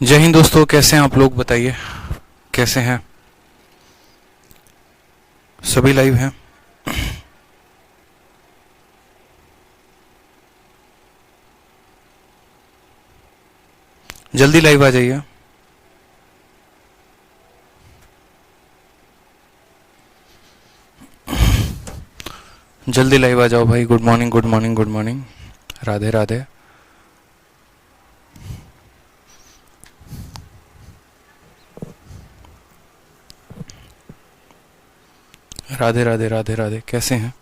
जय हिंद दोस्तों, कैसे हैं आप लोग? बताइए कैसे हैं? सभी लाइव हैं? जल्दी लाइव आ जाइए। जल्दी लाइव आ जाओ भाई। Good morning, good morning, good morning. Radhe Radhe. Radhe Radhe Radhe Radhe. कैसे हैं?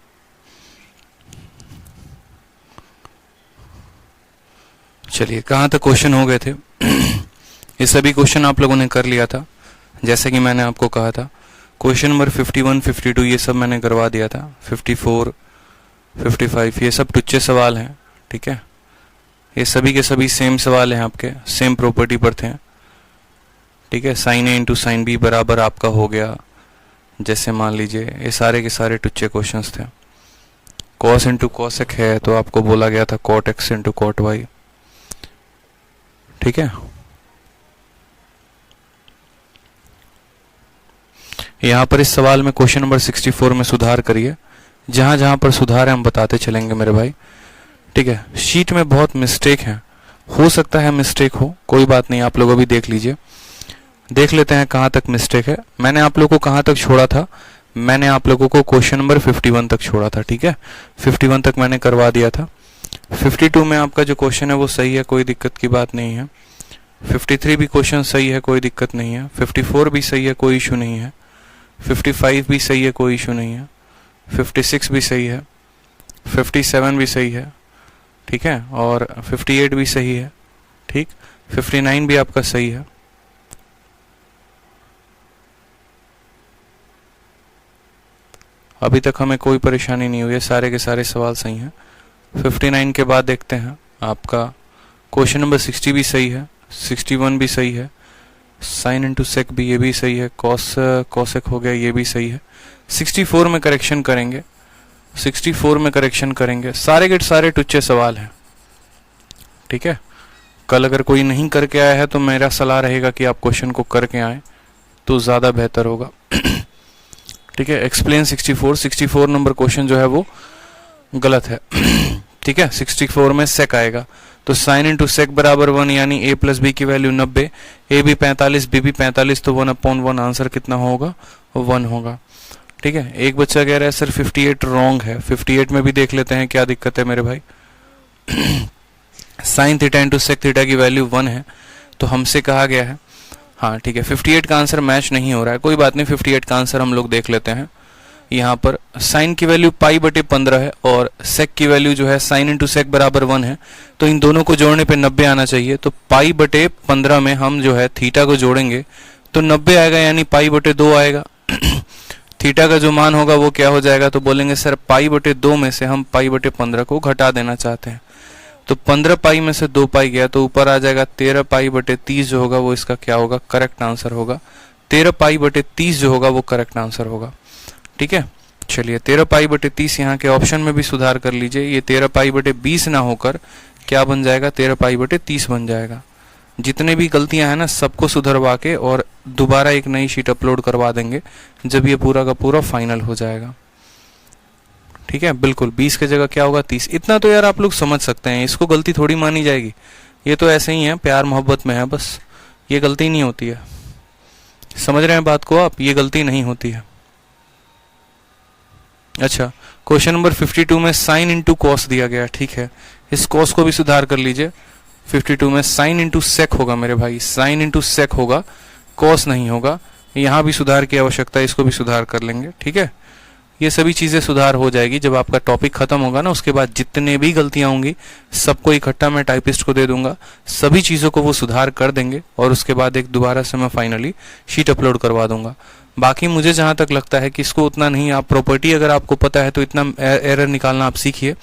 चलिए, कहाँ तक क्वेश्चन हो गए थे? ये सभी क्वेश्चन आप लोगों ने कर लिया था, जैसे कि मैंने आपको कहा था। क्वेश्चन नंबर 51, 52 ये सब मैंने करवा दिया था। 54, 55 ये सब टुच्चे सवाल हैं, ठीक है। ये सभी के सभी सेम सवाल हैं, आपके सेम प्रॉपर्टी पर थे, ठीक है। साइन ए इंटू साइन बी बराबर आपका हो गया, जैसे मान लीजिए ये सारे के सारे टुच्चे क्वेश्चंस थे। कॉस इंटू कॉसेक है तो आपको बोला गया था cot x into cot y, ठीक है। यहां पर इस सवाल में क्वेश्चन नंबर 64 में सुधार करिए। जहां जहां पर सुधार है हम बताते चलेंगे मेरे भाई, ठीक है। शीट में बहुत मिस्टेक है, हो सकता है मिस्टेक हो, कोई बात नहीं, आप लोग अभी देख लीजिए। देख लेते हैं कहां तक मिस्टेक है। मैंने आप लोगों को कहां तक छोड़ा था? मैंने आप लोगों को क्वेश्चन नंबर 51 तक छोड़ा था, ठीक है। 51 तक मैंने करवा दिया था। 52 में आपका जो क्वेश्चन है वो सही है, कोई दिक्कत की बात नहीं है। 53 भी क्वेश्चन सही है, कोई दिक्कत नहीं है। 54 भी सही है, कोई इशू नहीं है। 55 भी सही है, कोई इशू नहीं है। 56 भी सही है। 57 भी सही है, ठीक है। और 58 भी सही है, ठीक। 59 भी आपका सही है। अभी तक हमें कोई परेशानी नहीं हुई है, सारे के सारे सवाल सही हैं। 59 के बाद देखते हैं आपका क्वेश्चन नंबर 60 भी सही है, 61 भी सही है। साइन इंटू सेक भी, ये भी सही है। कॉसेक हो गया, ये भी सही है। 64 में करेक्शन करेंगे, 64 में करेक्शन करेंगे। सारे के सारे टुच्चे सवाल हैं, ठीक है। कल अगर कोई नहीं करके आया है तो मेरा सलाह रहेगा कि आप क्वेश्चन को करके आए तो ज़्यादा बेहतर होगा, ठीक है। एक्सप्लेन 64 नंबर क्वेश्चन जो है वो गलत है, ठीक है। 64 में सेक आएगा तो साइन इंटू सेक बराबर 1, यानी a प्लस बी की वैल्यू 90, a भी 45, b भी 45, तो 1/1 आंसर कितना होगा? 1 होगा, ठीक है। एक बच्चा कह रहा है सर 58 रॉन्ग है। 58 में भी देख लेते हैं क्या दिक्कत है मेरे भाई। Sine theta into sec theta की वैल्यू 1 है, तो हमसे कहा गया है, हाँ ठीक है, 58 का आंसर मैच नहीं हो रहा है, कोई बात नहीं। 58 का आंसर हम लोग देख लेते हैं। यहाँ पर साइन की वैल्यू π/15 है और सेक की वैल्यू जो है साइन इंटू सेक बराबर 1 है, तो इन दोनों को जोड़ने पे 90 आना चाहिए। तो π/15 में हम जो है थीटा को जोड़ेंगे तो 90 आएगा, यानी π/2 आएगा। थीटा का जो मान होगा वो क्या हो जाएगा? तो बोलेंगे सर π/2 में से हम π/15 को घटा देना चाहते हैं, तो 15 पाई में से 2 पाई गया तो ऊपर आ जाएगा 13 π/30 जो होगा वो इसका क्या होगा? करेक्ट आंसर होगा। 13 π/30 जो होगा वो करेक्ट आंसर होगा, ठीक है। चलिए 13 π/30 यहाँ के ऑप्शन में भी सुधार कर लीजिए। ये 13 π/20 ना होकर क्या बन जाएगा? 13 π/30 बन जाएगा। जितने भी गलतियां हैं ना सबको सुधरवा के और दोबारा एक नई शीट अपलोड करवा देंगे जब ये पूरा का पूरा फाइनल हो जाएगा, ठीक है। बिल्कुल 20 की जगह क्या होगा? 30। इतना तो यार आप लोग समझ सकते हैं, इसको गलती थोड़ी मानी जाएगी। ये तो ऐसे ही है, प्यार मोहब्बत में है बस, ये गलती नहीं होती है। समझ रहे हैं बात को आप? ये गलती नहीं होती है। अच्छा, क्वेश्चन नंबर 52 में साइन इंटू कॉस दिया गया, ठीक है। इस कॉस को भी सुधार कर लीजिए। 52 में साइन इंटू सेक होगा मेरे भाई, साइन इंटू सेक होगा, कॉस नहीं होगा। यहाँ भी सुधार की आवश्यकता है, इसको भी सुधार कर लेंगे, ठीक है। ये सभी चीजें सुधार हो जाएगी जब आपका टॉपिक खत्म होगा ना, उसके बाद जितने भी गलतियां होंगी सबको इकट्ठा मैं टाइपिस्ट को दे दूंगा, सभी चीजों को वो सुधार कर देंगे और उसके बाद एक दोबारा से मैं फाइनली शीट अपलोड करवा दूंगा। बाकी मुझे जहां तक लगता है कि इसको उतना नहीं, आप प्रॉपर्टी अगर आपको पता है तो इतना एरर निकालना आप सीखिए।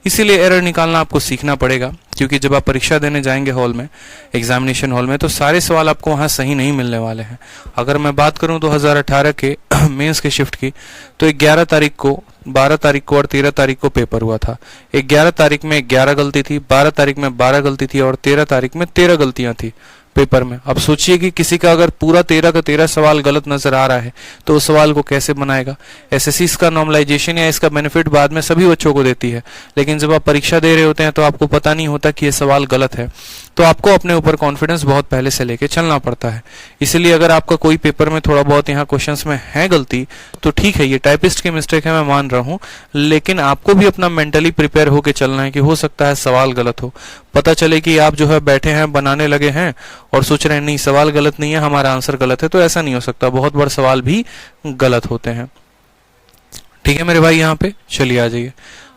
इसीलिए एरर निकालना आपको सीखना पड़ेगा, क्योंकि जब आप परीक्षा देने जाएंगे हॉल में, एग्जामिनेशन हॉल में, तो सारे सवाल आपको वहाँ सही नहीं मिलने वाले हैं। अगर मैं बात करूँ 2018 के मेंस के शिफ्ट की, तो 11 तारीख को, 12 तारीख को और 13 तारीख को पेपर हुआ था। 11 तारीख में 11 गलती थी, 12 तारीख में 12 गलती थी और 13 तारीख में 13 गलतियां थी। पेपर में। अब सोचिए कि किसी का अगर पूरा 13 का 13 सवाल गलत नजर आ रहा है तो उस सवाल को कैसे बनाएगा। एसएससी इसका नॉर्मलाइजेशन या इसका बेनिफिट बाद में सभी बच्चों को देती है, लेकिन जब आप परीक्षा दे रहे होते हैं तो आपको पता नहीं होता कि ये सवाल गलत है, तो आपको अपने ऊपर कॉन्फिडेंस बहुत पहले से लेके चलना पड़ता है। इसलिए अगर आपका कोई पेपर में थोड़ा बहुत यहाँ क्वेश्चंस में है गलती तो ठीक है, ये टाइपिस्ट की मिस्टेक है, मैं मान रहा हूँ, लेकिन आपको भी अपना मेंटली प्रिपेयर होके चलना है कि हो सकता है सवाल गलत हो। पता चले कि आप जो है बैठे हैं, बनाने लगे हैं और सोच रहे हैं नहीं सवाल गलत नहीं है, हमारा आंसर गलत है, तो ऐसा नहीं हो सकता। बहुत बार सवाल भी गलत होते हैं। ठीक है मेरे भाई, यहाँ पे चलिए आ जाइए।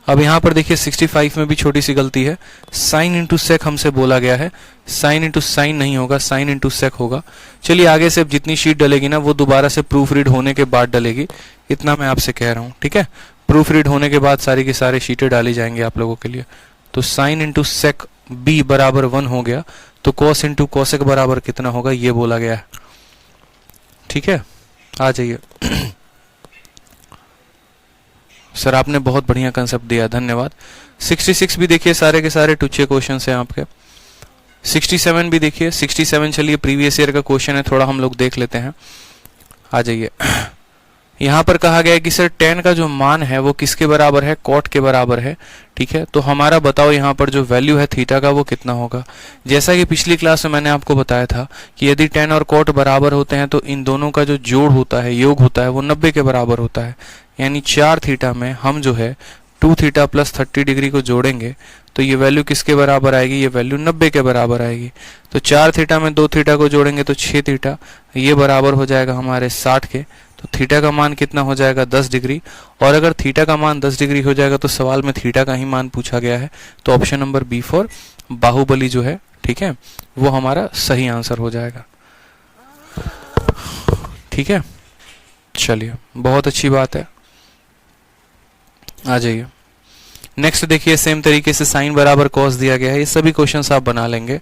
अब यहाँ पर देखिए 65 में भी छोटी सी गलती है। साइन इंटू सेक हमसे बोला गया है, साइन इंटू साइन नहीं होगा, साइन इंटू सेक होगा। चलिए आगे से अब जितनी शीट डलेगी ना वो दोबारा से प्रूफ रीड होने के बाद डलेगी, इतना मैं आपसे कह रहा हूँ। ठीक है, प्रूफ रीड होने के बाद सारी की सारी शीटें डाली जाएंगी आप लोगों के लिए। तो साइन इंटू सेक बी बराबर 1 हो गया, तो कॉस इंटू कॉसेक बराबर कितना होगा ये बोला गया है। ठीक है, आ जाइए। सर आपने बहुत बढ़िया कंसेप्ट दिया, धन्यवाद। 66 भी देखिए, सारे के सारे टुच्चे क्वेश्चन हैं आपके। 67 भी देखिए, 67 चलिए प्रीवियस ईयर का क्वेश्चन है, थोड़ा हम लोग देख लेते हैं। आ जाइए। यहाँ पर कहा गया है कि सर tan का जो मान है वो किसके बराबर है, cot के बराबर है। ठीक है, तो हमारा बताओ यहाँ पर जो वैल्यू है थीटा का वो कितना होगा। जैसा कि पिछली क्लास में मैंने आपको बताया था कि यदि tan और cot बराबर होते हैं तो इन दोनों का जो जोड़ होता है, योग होता है, वो 90 के बराबर होता है। यानी 4 थीटा में हम जो है 2 थीटा प्लस 30 डिग्री को जोड़ेंगे तो ये वैल्यू किसके बराबर आएगी, ये वैल्यू 90 के बराबर आएगी। तो 4 थीटा में 2 थीटा को जोड़ेंगे तो 6 थीटा, ये बराबर हो जाएगा हमारे 60 के। तो थीटा का मान कितना हो जाएगा, 10 डिग्री। और अगर थीटा का मान 10 डिग्री हो जाएगा तो सवाल में थीटा का ही मान पूछा गया है, तो option number B for Baahubali जो है, ठीक है, वो हमारा सही आंसर हो जाएगा। ठीक है, चलिए बहुत अच्छी बात है। आ जाइए नेक्स्ट देखिए, सेम तरीके से साइन बराबर कॉस दिया गया है। ये सभी क्वेश्चंस आप बना लेंगे।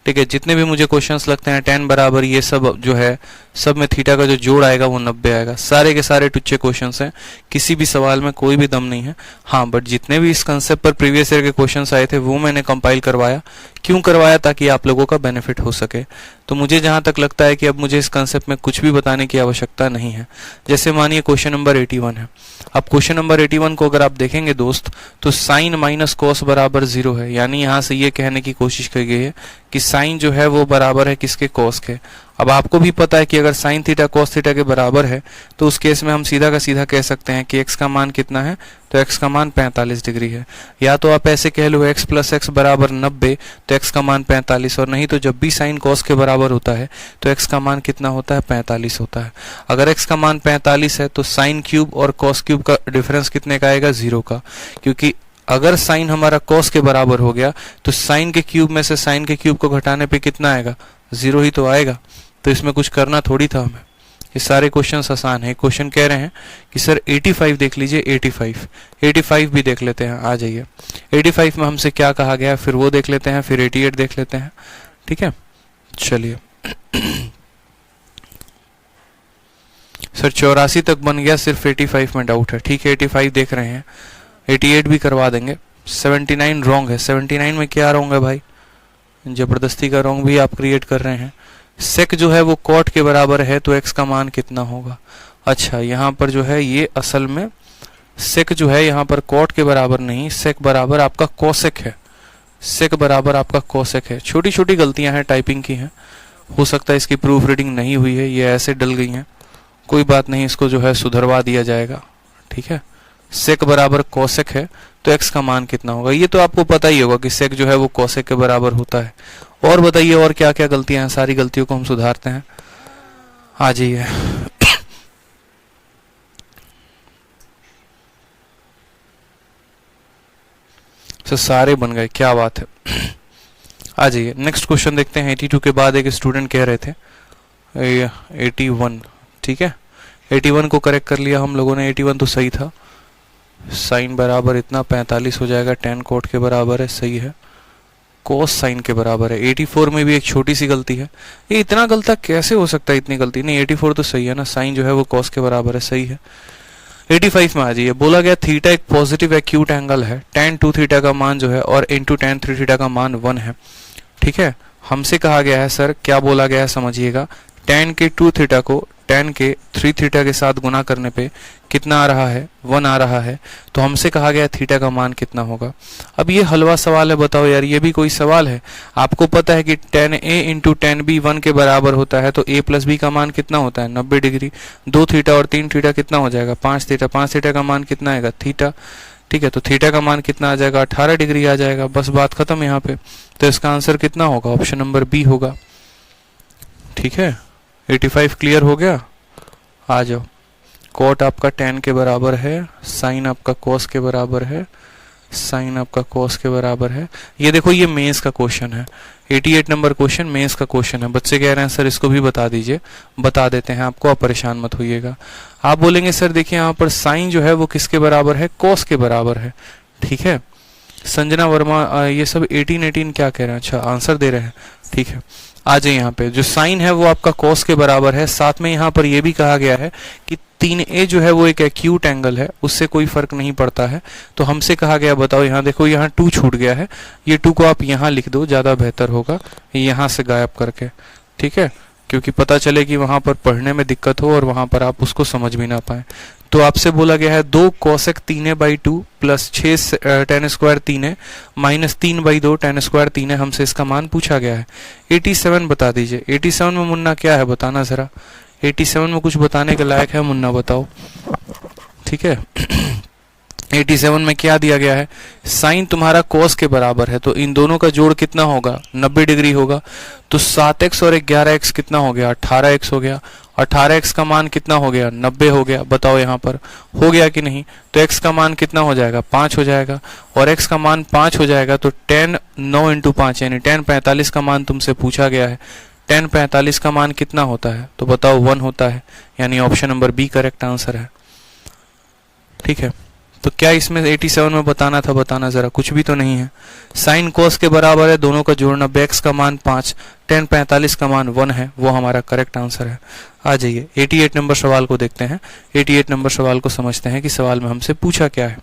ठीक है, जितने भी मुझे क्वेश्चंस लगते हैं tan बराबर ये सब जो है, सब में थीटा का जो जोड़ आएगा वो 90 आएगा। सारे के सारे टुच्चे क्वेश्चंस हैं, किसी भी सवाल में कोई भी दम नहीं है। हाँ, बट जितने भी इस कंसेप्ट पर प्रीवियस ईयर के क्वेश्चंस आए थे वो मैंने कंपाइल करवाया। क्यों करवाया, ताकि आप लोगों का बेनिफिट हो सके। तो मुझे जहां तक लगता है कि अब मुझे इस कंसेप्ट में कुछ भी बताने की आवश्यकता नहीं है। जैसे मानिए क्वेश्चन नंबर 81 है। अब क्वेश्चन नंबर 81 को अगर आप देखेंगे दोस्त, तो साइन माइनस कॉस बराबर 0 है। यानी यहाँ से ये कहने की कोशिश की गई है कि साइन जो है वो बराबर है किसके, कॉस के। अब आपको भी पता है कि अगर साइन थीटा कॉस थीटा के बराबर है तो उस केस में हम सीधा का सीधा कह सकते हैं कि x का मान कितना है, तो x का मान 45 डिग्री है। या तो आप ऐसे कह लो x प्लस एक्स बराबर 90, तो x का मान 45, और नहीं तो जब भी साइन कॉस के बराबर होता है तो x का मान कितना होता है, 45 होता है। अगर x का मान 45 है तो साइन क्यूब और कॉस क्यूब का डिफरेंस कितने का आएगा, 0 का। क्योंकि अगर साइन हमारा कॉस के बराबर हो गया तो साइन के क्यूब में से साइन के क्यूब को घटाने पे कितना आएगा, 0 ही तो आएगा। तो इसमें कुछ करना थोड़ी था हमें। ये सारे क्वेश्चंस आसान है। क्वेश्चन कह रहे हैं कि सर 85 देख लीजिए, 85 भी देख लेते हैं। आ जाइए, 85 में हमसे क्या कहा गया फिर वो देख लेते हैं, फिर 88 देख लेते हैं। ठीक है, चलिए। सर 84 तक बन गया, सिर्फ 85 में डाउट है। ठीक है, 85 देख रहे हैं, 88 भी करवा देंगे। 79 रॉन्ग है। 79 में क्या रॉन्ग है भाई, जबरदस्ती का रॉन्ग भी आप क्रिएट कर रहे हैं। सेक जो है वो कॉट के बराबर है, तो एक्स का मान कितना होगा। अच्छा, यहाँ पर जो है ये असल में सेक जो है यहाँ पर कॉट के बराबर नहीं, सेक बराबर आपका कोसेक है। सेक बराबर आपका कोसेक है। छोटी छोटी गलतियां हैं, टाइपिंग की हैं, हो सकता है इसकी प्रूफ रीडिंग नहीं हुई है, ये ऐसे डल गई हैं, कोई बात नहीं, इसको जो है सुधरवा दिया जाएगा। ठीक है, सेक बराबर कोसेक है तो एक्स का मान कितना होगा। ये तो आपको पता ही होगा कि सेक जो है वो कोसेक के बराबर होता है। और बताइए और क्या क्या गलतियां हैं, सारी गलतियों को हम सुधारते हैं। आ जाइए। तो सारे बन गए, क्या बात है। आ जाइए नेक्स्ट क्वेश्चन देखते हैं। 82 के बाद एक स्टूडेंट कह रहे थे 81, ठीक है, 81 को करेक्ट कर लिया हम लोगों ने। 81 तो सही था। साइन बराबर इतना 45 हो जाएगा, tan कोट के बराबर है, सही है। कोस साइन के बराबर है। 84 में भी एक छोटी सी गलती है। ये इतना गलता कैसे हो सकता है, इतनी गलती नहीं। 84 तो सही है ना, साइन जो है वो कॉस के बराबर है, सही है। 85 में आ जाइए। बोला गया थीटा एक पॉजिटिव एक्यूट एंगल है, tan 2 थीटा का मान जो है और इंटू tan 3 थीटा का मान 1 है। ठीक है, हमसे कहा गया है सर, क्या बोला गया है समझिएगा, tan के 2 थीटा को tan के 3 थीटा के साथ गुना करने पे कितना आ रहा है, 1 आ रहा है। तो हमसे कहा गया थीटा का मान कितना होगा। अब ये हलवा सवाल है, बताओ यार ये भी कोई सवाल है। आपको पता है कि tan a into tan b 1 के बराबर होता है, तो a प्लस b का मान कितना होता है 90 डिग्री। 2 थीटा और 3 थीटा कितना हो जाएगा 5 थीटा। 5 थीटा का मान कितना आएगा थीटा, ठीक है। तो थीटा का मान कितना आ जाएगा 18 डिग्री आ जाएगा। बस बात खत्म यहाँ पे। तो इसका आंसर कितना होगा, ऑप्शन नंबर बी होगा। ठीक है, 85 क्लियर हो गया। आ जाओ, कॉट आपका tan के बराबर है, साइन आपका cos के बराबर है, साइन आपका cos के बराबर है। ये देखो ये मेंस का क्वेश्चन है, 88 नंबर क्वेश्चन मेंस का क्वेश्चन है। बच्चे कह रहे हैं सर इसको भी बता दीजिए, बता देते हैं आपको, आप परेशान मत होइएगा। आप बोलेंगे सर देखिए यहाँ पर साइन जो है वो किसके बराबर है, cos के बराबर है। ठीक है, संजना वर्मा ये सब 18 क्या कह रहे हैं, अच्छा आंसर दे रहे हैं। ठीक है, आ जाए यहाँ पे, जो साइन है वो आपका cos के बराबर है। साथ में यहाँ पर ये भी कहा गया है कि 3a जो है वो एक एक्यूट एंगल है, उससे कोई फर्क नहीं पड़ता है। तो हमसे कहा गया, बताओ यहाँ देखो, यहाँ 2 छूट गया है, ये 2 को आप यहाँ लिख दो, ज्यादा बेहतर होगा यहाँ से गायब करके। ठीक है, क्योंकि पता चले कि वहां पर पढ़ने में दिक्कत हो और वहां पर आप उसको समझ भी ना पाए। तो आपसे बोला गया है 2 cosec 3a/2 plus 6 tan square 3a minus 3/2 tan square 3a। हमसे इसका मान पूछा गया है। 87 बता दीजिए। 87 में मुन्ना क्या है बताना जरा, 87 में कुछ बताने के लायक है मुन्ना, बताओ। ठीक है, 87 में क्या दिया गया है, साइन तुम्हारा cos के बराबर है, तो इन दोनों का जोड़ कितना होगा 90 डिग्री होगा। तो 7x और 11x कितना हो गया 18x हो गया। 18x का मान कितना हो गया 90 हो गया। बताओ यहाँ पर हो गया कि नहीं। तो x का मान कितना हो जाएगा 5 हो जाएगा, और x का मान 5 हो जाएगा। तो tan 9 इंटू 5 यानी tan 45 का मान तुमसे पूछा गया है। tan 45 का मान कितना होता है, तो बताओ 1 होता है, यानी option number B correct answer है। ठीक है, तो क्या इसमें 87 में बताना था, बताना जरा, कुछ भी तो नहीं है। साइन cos के बराबर है, दोनों का जोड़ना, x का मान 5, tan 45 का मान 1 है, वो हमारा करेक्ट आंसर है। आ जाइए 88 नंबर सवाल को देखते हैं। 88 नंबर सवाल को समझते हैं कि सवाल में हमसे पूछा क्या है।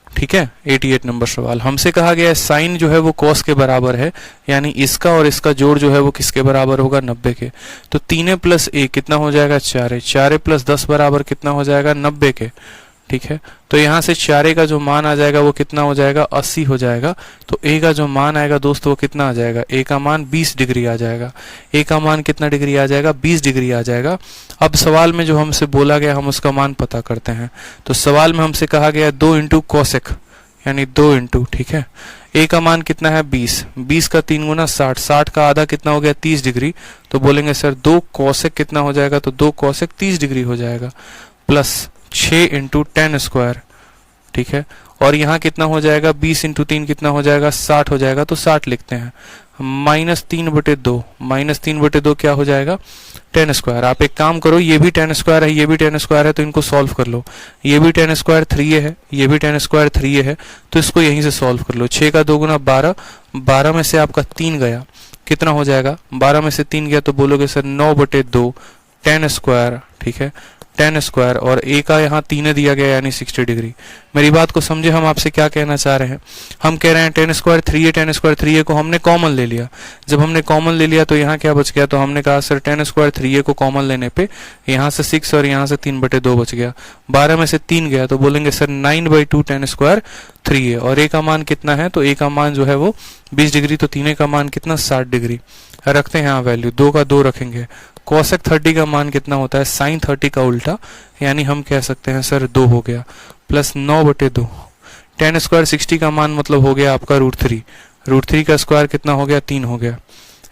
ठीक है, 88 नंबर सवाल हमसे कहा गया है साइन जो है वो cos के बराबर है, यानी इसका और इसका जोड़ जो है वो किसके बराबर होगा 90 के। तो 3a प्लस a कितना हो जाएगा 4a, 4a प्लस 10 बराबर कितना हो जाएगा 90 के। ठीक है, तो यहाँ से 4a का जो मान आ जाएगा वो कितना हो जाएगा 80 हो जाएगा। तो a का जो मान आएगा दोस्तों वो कितना आ जाएगा, a का मान 20 डिग्री आ जाएगा। a का मान कितना डिग्री आ जाएगा 20 डिग्री आ जाएगा। अब सवाल में जो हमसे बोला गया हम उसका मान पता करते हैं। तो सवाल में हमसे कहा गया 2 इंटू cosec यानी 2 इंटू, ठीक है, a का मान कितना है 20, 20 का 3 गुना 60, 60 का आधा कितना हो गया 30 डिग्री। तो बोलेंगे सर 2 cosec कितना हो जाएगा, तो 2 cosec 30 डिग्री हो जाएगा, प्लस 6 इंटू tan स्क्वायर। ठीक है, और यहाँ कितना हो जाएगा 20 इंटू 3 कितना हो जाएगा 60 हो जाएगा। तो 60 लिखते हैं, माइनस 3/2, माइनस 3/2 क्या हो जाएगा tan स्क्वायर। आप एक काम करो, ये भी tan स्क्वायर है, ये भी tan स्क्वायर है, तो इनको सॉल्व कर लो। ये भी tan स्क्वायर 3a है, ये भी tan स्क्वायर 3a है, तो इसको यहीं से सॉल्व कर लो। 6 का 2 गुना 12, 12 में से आपका 3 गया, कितना हो जाएगा 12 में से 3 गया, तो बोलोगे सर 9/2 tan स्क्वायर। ठीक है, tan स्क्वायर, और a का यहाँ 3 दिया गया यानी 60 डिग्री। मेरी बात को समझे, हम आपसे क्या कहना चाह रहे हैं। हम कह रहे हैं tan square 3a, tan square 3a को हमने कॉमन ले लिया। जब हमने कॉमन ले लिया तो यहाँ क्या बच गया, तो हमने कहा सर tan स्क्वायर 3a को कॉमन लेने पे यहाँ से 6 और यहाँ से 3/2 बच गया, 12 में से 3 गया, तो बोलेंगे सर 9/2 tan स्क्वायर 3a। और a का मान कितना है, तो a का मान जो है वो 20 डिग्री, तो 3a का मान कितना 60 डिग्री। रखते हैं यहाँ वैल्यू, 2 का 2 रखेंगे। cosec 30 का मान कितना होता है sin 30 का उल्टा, यानी हम कह सकते हैं सर 2 हो गया, प्लस 9/2। tan स्क्वायर 60 का मान मतलब हो गया आपका √3, √3 का स्क्वायर कितना हो गया 3 हो गया।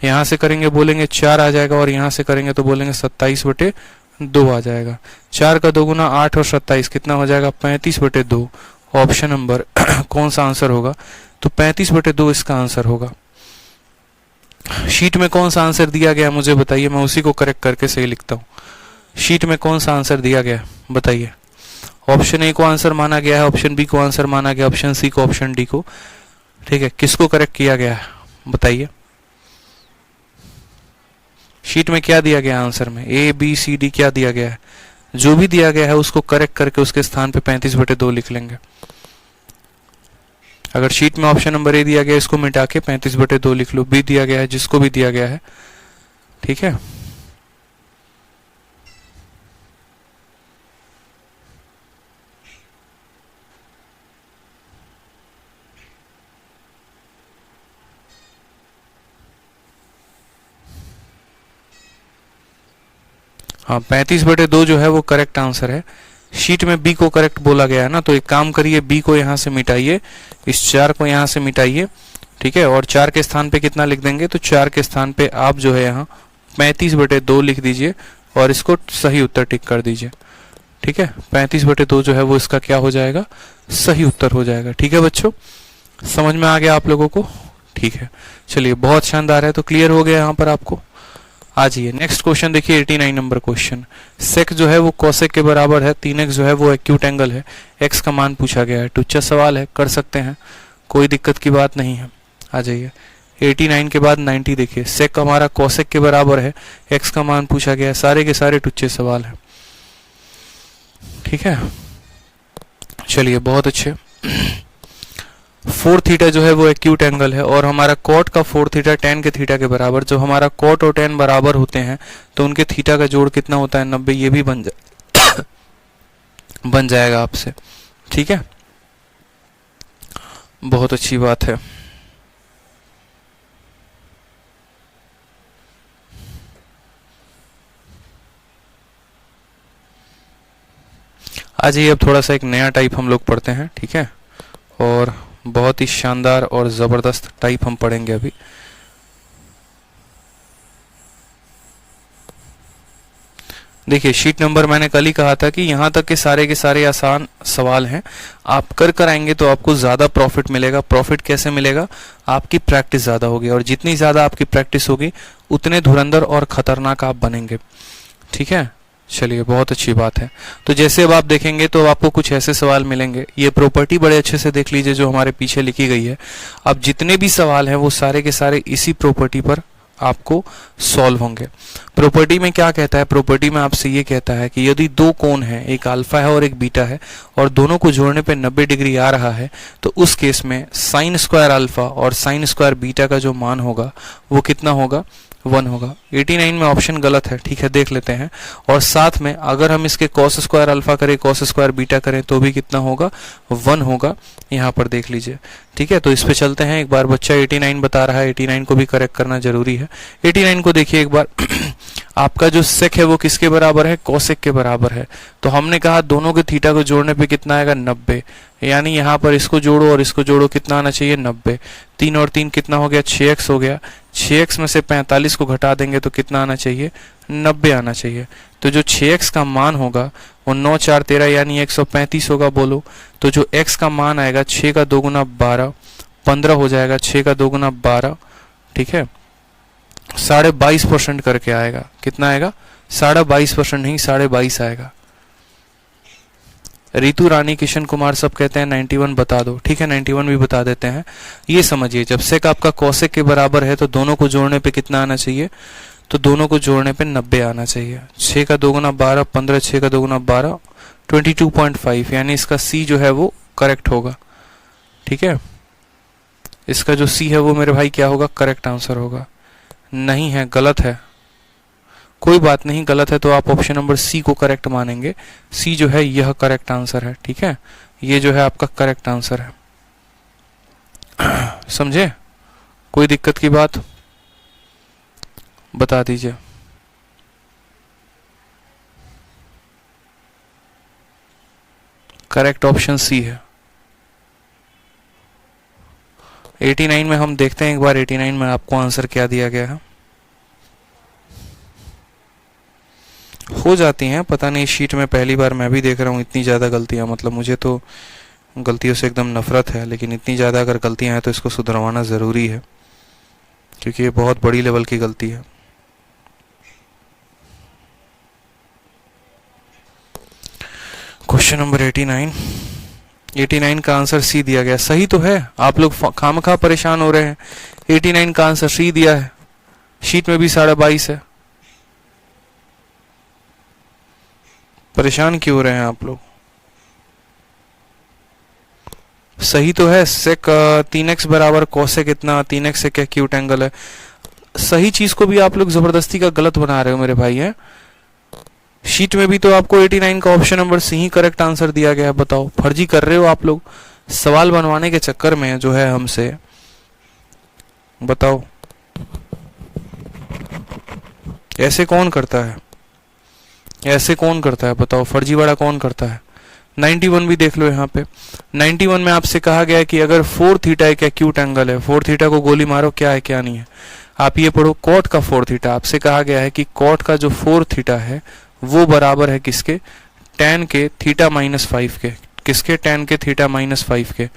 यहाँ से करेंगे बोलेंगे 4 आ जाएगा, और यहाँ से करेंगे तो बोलेंगे 27/2 आ जाएगा। 4 का 2 गुना 8 और 27 कितना हो जाएगा 35/2। ऑप्शन नंबर कौन सा आंसर होगा, तो 35/2 इसका आंसर होगा। शीट में कौन सा आंसर दिया गया मुझे बताइए, मैं उसी को करेक्ट करके सही लिखता हूँ। शीट में कौन सा आंसर दिया गया बताइए। ऑप्शन ए को आंसर माना गया है, ऑप्शन बी को आंसर माना गया, ऑप्शन सी को, ऑप्शन डी को। ठीक है, किसको करेक्ट किया गया है बताइए। शीट में क्या दिया गया आंसर में, ए बी सी डी क्या दिया गया है। जो भी दिया गया है उसको करेक्ट करके उसके स्थान पे 35/2 लिख लेंगे। अगर शीट में ऑप्शन नंबर ए दिया गया है, इसको मिटा के 35/2 लिख लो, बी दिया गया है, जिसको भी दिया गया है, ठीक है। हाँ, 35/2 जो है वो करेक्ट आंसर है। शीट में बी को करेक्ट बोला गया है ना, तो एक काम करिए, बी को यहाँ से मिटाइए, इस 4 को यहाँ से मिटाइए, ठीक है। और 4 के स्थान पे कितना लिख देंगे, तो 4 के स्थान पे आप जो है यहाँ 35/2 लिख दीजिए और इसको सही उत्तर टिक कर दीजिए, ठीक है। 35/2 जो है वो इसका क्या हो जाएगा, सही उत्तर हो जाएगा, ठीक है बच्चों। समझ में आ गया आप लोगों को, ठीक है। चलिए, बहुत शानदार है, तो क्लियर हो गया यहाँ पर आपको। आ जाइए नेक्स्ट क्वेश्चन देखिए, 89 नंबर क्वेश्चन। सेक जो है वो कोसेक के बराबर है, 3x जो है वो एक्यूट एंगल है, x का मान पूछा गया है। टुच्चा सवाल है, कर सकते हैं, कोई दिक्कत की बात नहीं है। आ जाइए 89 के बाद 90 देखिए, सेक हमारा कोसेक के बराबर है, x का मान पूछा गया है, सारे के सारे टुच्चे सवाल है, ठीक है। चलिए बहुत अच्छे। 4 थीटा जो है वो एक्यूट एंगल है और हमारा कॉट का 4 थीटा tan के थीटा के बराबर, जो हमारा कॉट और tan बराबर होते हैं तो उनके थीटा का जोड़ कितना होता है, 90। ये भी बन जाएगा आपसे, ठीक है। बहुत अच्छी बात है। आज ही अब थोड़ा सा एक नया टाइप हम लोग पढ़ते हैं, ठीक है, और बहुत ही शानदार और जबरदस्त टाइप हम पढ़ेंगे अभी। देखिए शीट नंबर मैंने कल ही कहा था कि यहाँ तक के सारे आसान सवाल हैं, आप कर आएंगे तो आपको ज़्यादा प्रॉफिट मिलेगा। प्रॉफिट कैसे मिलेगा, आपकी प्रैक्टिस ज़्यादा होगी, और जितनी ज़्यादा आपकी प्रैक्टिस होगी उतने धुरंधर और ख़तरनाक आप बनेंगे, ठीक है। चलिए बहुत अच्छी बात है। तो जैसे अब आप देखेंगे तो आपको कुछ ऐसे सवाल मिलेंगे, ये प्रॉपर्टी बड़े अच्छे से देख लीजिए जो हमारे पीछे लिखी गई है। अब जितने भी सवाल हैं वो सारे के सारे इसी प्रॉपर्टी पर आपको सॉल्व होंगे। प्रॉपर्टी में क्या कहता है, प्रॉपर्टी में आपसे ये कहता है कि यदि दो कोण हैं, एक अल्फा है और एक बीटा है, और दोनों को जोड़ने पे 90 डिग्री आ रहा है, तो उस केस में साइन स्क्वायर अल्फा और साइन स्क्वायर बीटा का जो मान होगा वो कितना होगा, 1 होगा। 89 में ऑप्शन गलत है, ठीक है, देख लेते हैं। और साथ में अगर हम इसके कॉस स्क्वायर अल्फा करें, कॉस स्क्वायर बीटा करें तो भी कितना होगा, 1 होगा। यहाँ पर देख लीजिए, ठीक है। तो इस पे चलते हैं, एक बार बच्चा 89 बता रहा है, 89 को भी करेक्ट करना जरूरी है। 89 को देखिए एक बार। आपका जो सेक है वो किसके बराबर है, कोसेक के बराबर है। तो हमने कहा दोनों के थीटा को जोड़ने पे कितना आएगा, 90। यानी यहाँ पर इसको जोड़ो और इसको जोड़ो, कितना आना चाहिए, 90। 3 और 3 कितना हो गया, 6x हो गया। 6x में से 45 को घटा देंगे तो कितना आना चाहिए, 90 आना चाहिए। तो जो 6x का मान होगा वो 9 4 13 यानी 135 होगा, बोलो। तो जो x का मान आएगा, 6 का 2 गुना 12, 15 हो जाएगा। 6 का 2 गुना 12, ठीक है, 22.5% करके आएगा। कितना आएगा, 22.5% नहीं, 22.5 आएगा। रितु रानी, किशन कुमार सब कहते हैं 91 बता दो, ठीक है, 91 भी बता देते हैं। ये समझिए, जब सेक आपका कोसेक के बराबर है तो दोनों को जोड़ने पे कितना आना चाहिए, तो दोनों को जोड़ने पे 90 आना चाहिए। 6 का 2 गुना 12, 15, 6 का 2 गुना 12, 22.5, यानी इसका सी जो है वो करेक्ट होगा, ठीक है। इसका जो सी है वो मेरे भाई क्या होगा, करेक्ट आंसर होगा। नहीं है, गलत है, कोई बात नहीं, गलत है तो आप ऑप्शन नंबर सी को करेक्ट मानेंगे। सी जो है यह करेक्ट आंसर है, ठीक है, ये जो है आपका करेक्ट आंसर है। समझे, कोई दिक्कत की बात बता दीजिए। करेक्ट ऑप्शन सी है। 89 में हम देखते हैं एक बार, 89 में आपको आंसर क्या दिया गया है। हो जाती हैं, पता नहीं, शीट में पहली बार मैं भी देख रहा हूँ इतनी ज़्यादा गलतियाँ, मतलब मुझे तो गलतियों से एकदम नफरत है, लेकिन इतनी ज़्यादा अगर गलतियाँ हैं तो इसको सुधरवाना ज़रूरी है, क्योंकि ये बहुत बड़ी लेवल की गलती है। क्वेश्चन नंबर 89 का आंसर सी दिया गया। सही तो है, आप लोग खामखा परेशान हो रहे हैं। 89 का आंसर सी दिया है, शीट में भी 22.5 है। परेशान क्यों हो रहे हैं आप लोग, सही तो है। सेक 3x बराबर कोसेक कितना, 3x एक एक्यूट एंगल है। सही चीज को भी आप लोग जबरदस्ती का गलत बना रहे हो मेरे भाई हैं। शीट में भी तो आपको 89 का ऑप्शन नंबर सी ही करेक्ट आंसर दिया गया है। बताओ, फर्जी कर रहे हो आप लोग सवाल बनवाने के चक्कर में जो है हमसे। बताओ ऐसे कौन करता है, ऐसे कौन करता है? बताओ फर्जीवाड़ा कौन करता है? 91 भी देख लो यहाँ पे। 91 में आपसे कहा गया है कि अगर 4 थीटा एक एक्यूट एंगल है, 4 थीटा को गोली मारो, क्या है क्या नहीं है। आप ये पढ़ो, कॉट का 4 थीटा। आपसे कहा गया है कि कॉट का जो 4 थीटा है वो बराबर है किसके? tan के थीटा माइनस 5 के। किसके? tan के थीटा माइनस 5 के।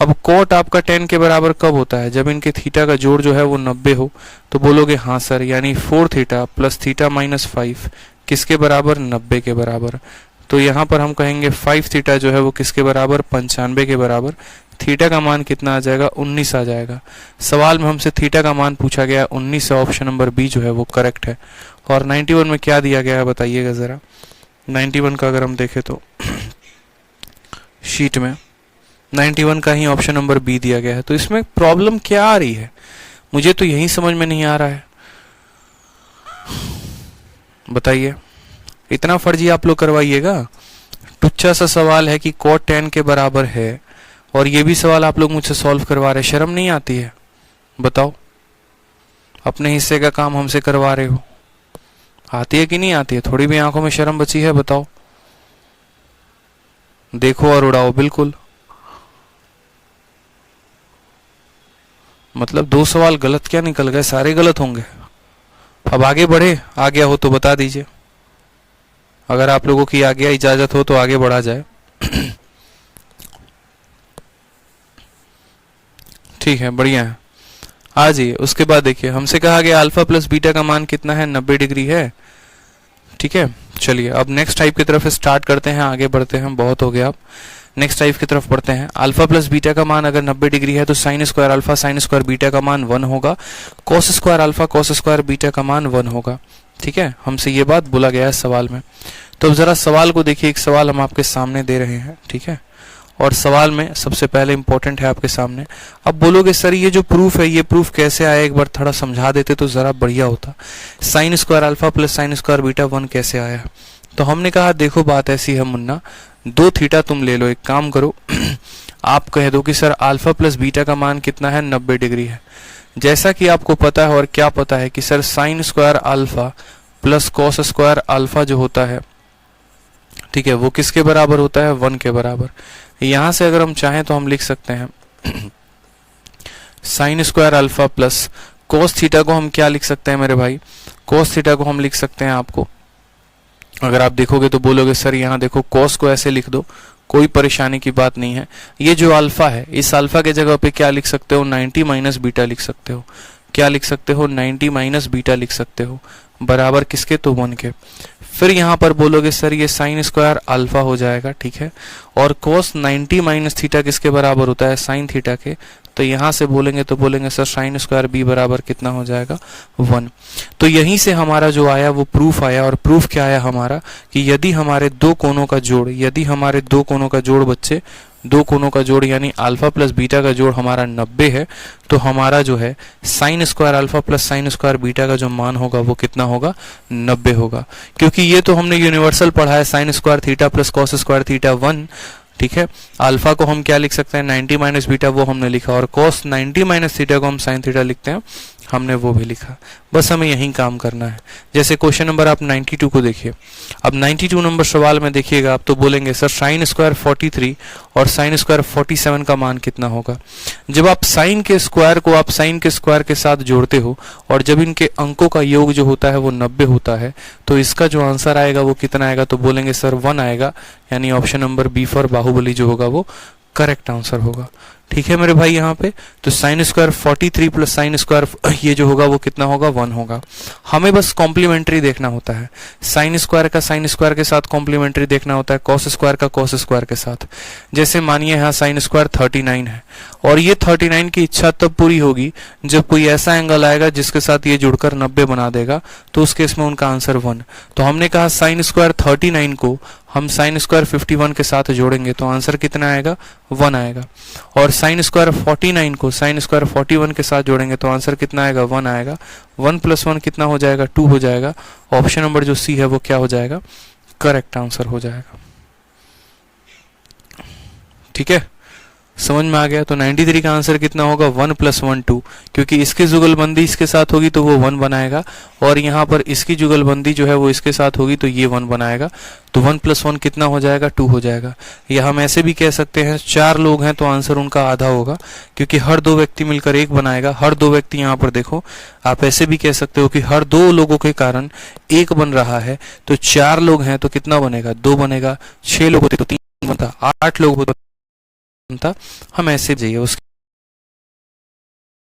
अब कॉट आपका tan के बराबर कब होता है? जब इनके थीटा का जोड़ जो है वो 90 हो। तो बोलोगे हाँ सर, यानी 4 थीटा प्लस थीटा माइनस 5 किसके बराबर? 90 के बराबर। तो यहाँ पर हम कहेंगे 5 थीटा जो है वो किसके बराबर? 95 के बराबर। थीटा का मान कितना आ जाएगा? 19 आ जाएगा। सवाल में हमसे थीटा का मान पूछा गया 19 है, ऑप्शन नंबर बी जो है वो करेक्ट है। और 91 में क्या दिया गया है बताइएगा जरा। 91 का अगर हम देखें तो शीट में 91 का ही ऑप्शन नंबर बी दिया गया है। तो इसमें प्रॉब्लम क्या आ रही है? मुझे तो यही समझ में नहीं आ रहा है। बताइए, इतना फर्जी आप लोग करवाइएगा? टुच्चा सा सवाल है कि cot tan के बराबर है और ये भी सवाल आप लोग मुझसे सॉल्व करवा रहे। शर्म नहीं आती है? बताओ, अपने हिस्से का काम हमसे करवा रहे हो। आती है कि नहीं आती है? थोड़ी भी आंखों में शर्म बची है? बताओ। देखो और उड़ाओ बिल्कुल। मतलब 2 सवाल गलत क्या निकल गए? सारे गलत होंगे। अब आगे बढ़े? आ गया हो तो बता दीजिए। अगर आप लोगों की आज्ञा इजाजत हो तो आगे बढ़ा जाए। ठीक है, बढ़िया है। आ जाइए। उसके बाद देखिए, हमसे कहा गया अल्फा प्लस बीटा का मान कितना है? 90 डिग्री है। ठीक है, चलिए अब नेक्स्ट टाइप की तरफ स्टार्ट करते हैं, आगे बढ़ते हैं। बहुत हो गया, अब नेक्स्ट टाइप की तरफ बढ़ते हैं। अल्फा प्लस बीटा का मान अगर 90 डिग्री है तो sine square alpha sine square beta का मान 1 होगा। Cos square alpha cos square beta का मान 1 होगा। ठीक है, हमसे ये बात बोला गया है सवाल में। तो अब जरा सवाल को देखिए। एक सवाल हम आपके सामने दे रहे हैं, ठीक है, और सवाल में सबसे पहले इंपॉर्टेंट है आपके सामने। अब बोलोगे सर ये जो प्रूफ है ये प्रूफ कैसे आया? एक बार थोड़ा समझा देते तो जरा बढ़िया होता। Sine square alpha plus sine square beta 1 कैसे आया? तो हमने कहा देखो बात ऐसी है मुन्ना, 2 थीटा तुम ले लो। एक काम करो आप कह दो कि सर अल्फा प्लस बीटा का मान कितना है? 90 डिग्री है। जैसा कि आपको पता है और क्या पता है कि sir sine square alpha plus cos square alpha जो होता है, ठीक है, वो किसके बराबर होता है? 1 के बराबर। यहां से अगर हम चाहें तो हम लिख सकते हैं sine square alpha plus cos theta को हम क्या लिख सकते हैं मेरे भाई? कोस थीटा को हम लिख सकते हैं, आपको अगर आप देखोगे तो बोलोगे सर यहाँ देखो कोस को ऐसे लिख दो, कोई परेशानी की बात नहीं है। ये जो अल्फा है, इस अल्फा के जगह पे क्या लिख सकते हो? 90 माइनस बीटा लिख सकते हो। क्या लिख सकते हो? 90 माइनस बीटा लिख सकते हो, बराबर किसके? तो 1 के। फिर यहाँ पर बोलोगे सर ये साइन स्क्वायर अल्फा हो जाएगा, ठीक है, और कोस 90 माइनस थीटा किसके बराबर होता है? साइन थीटा के। तो यहाँ से बोलेंगे तो बोलेंगे सर साइन स्क्वायर बी बराबर कितना हो जाएगा? 1। तो यहीं से हमारा जो आया वो प्रूफ आया। और प्रूफ क्या आया हमारा? कि यदि हमारे 2 कोणों का जोड़, यदि हमारे 2 कोणों का जोड़ बच्चे, 2 कोणों का जोड़ यानी अल्फा प्लस बीटा का जोड़ हमारा 90 है, तो हमारा जो है sine square alpha plus sine square beta का जो मान होगा वो कितना होगा? 90 होगा। क्योंकि ये तो हमने यूनिवर्सल पढ़ा है, sine square theta plus cos square theta 1, ठीक है। अल्फा को हम क्या लिख सकते हैं? 90 माइनस बीटा, वो हमने लिखा, और कॉस 90 माइनस थीटा को हम साइन थीटा लिखते हैं, हमने वो भी लिखा। बस हमें यही काम करना है। जैसे क्वेश्चन नंबर आप 92 को देखिए। अब 92 नंबर सवाल में देखिएगा आप, तो बोलेंगे सर साइन स्क्वायर 43 और साइन स्क्वायर 47 का मान कितना होगा? जब आप साइन के स्क्वायर को आप साइन के स्क्वायर के साथ जोड़ते हो और जब इनके अंकों का योग जो होता है वो 90 होता है, तो इसका जो आंसर आएगा वो कितना आएगा? तो बोलेंगे सर 1 आएगा, यानी option number B for Baahubali जो होगा वो करेक्ट आंसर होगा। ठीक है मेरे भाई, यहाँ पे तो sine square 43 plus sine square ये जो होगा वो कितना होगा? 1 होगा। हमें बस कॉम्प्लीमेंट्री देखना होता है। साइन स्क्वायर का साइन स्क्वायर के साथ कॉम्प्लीमेंट्री देखना होता है, कॉस स्क्वायर का कॉस स्क्वायर के साथ। जैसे मानिए यहाँ साइन स्क्वायर 39 है और ये 39 की इच्छा तब पूरी होगी जब कोई ऐसा एंगल आएगा जिसके साथ ये जुड़कर 90 बना देगा, तो उस केस में उनका आंसर 1। तो हमने कहा साइन स्क्वायर 39 को हम साइन स्क्वायर 51 के साथ जोड़ेंगे तो आंसर कितना आएगा, 1 आएगा। और साइन स्क्वायर 49 को साइन स्क्वायर 41 के साथ जोड़ेंगे तो आंसर कितना आएगा, 1 आएगा। 1 + 1 कितना हो जाएगा, 2 हो जाएगा। ऑप्शन नंबर जो सी है वो क्या हो जाएगा, करेक्ट आंसर हो जाएगा। ठीक है, समझ में आ गया। तो 93 का आंसर कितना होगा, 1 + 1 2, क्योंकि इसकी जुगलबंदी इसके साथ होगी तो वो 1 बनाएगा, और यहाँ पर इसकी जुगलबंदी जो है वो इसके साथ होगी तो ये 1 बनाएगा। तो 1 + 1 कितना हो जाएगा, 2 हो जाएगा। या हम ऐसे भी कह सकते हैं 4 लोग हैं तो आंसर उनका आधा होगा, क्योंकि हर 2 व्यक्ति मिलकर 1 बनाएगा। हर 2 व्यक्ति यहाँ पर देखो, आप ऐसे भी कह सकते हो कि हर 2 लोगों के कारण 1 बन रहा है, तो 4 लोग हैं तो कितना बनेगा, 2 बनेगा। 6 लोग होते तो 3 बनता, 8 लोग होते था। हम ऐसे जाइए उसके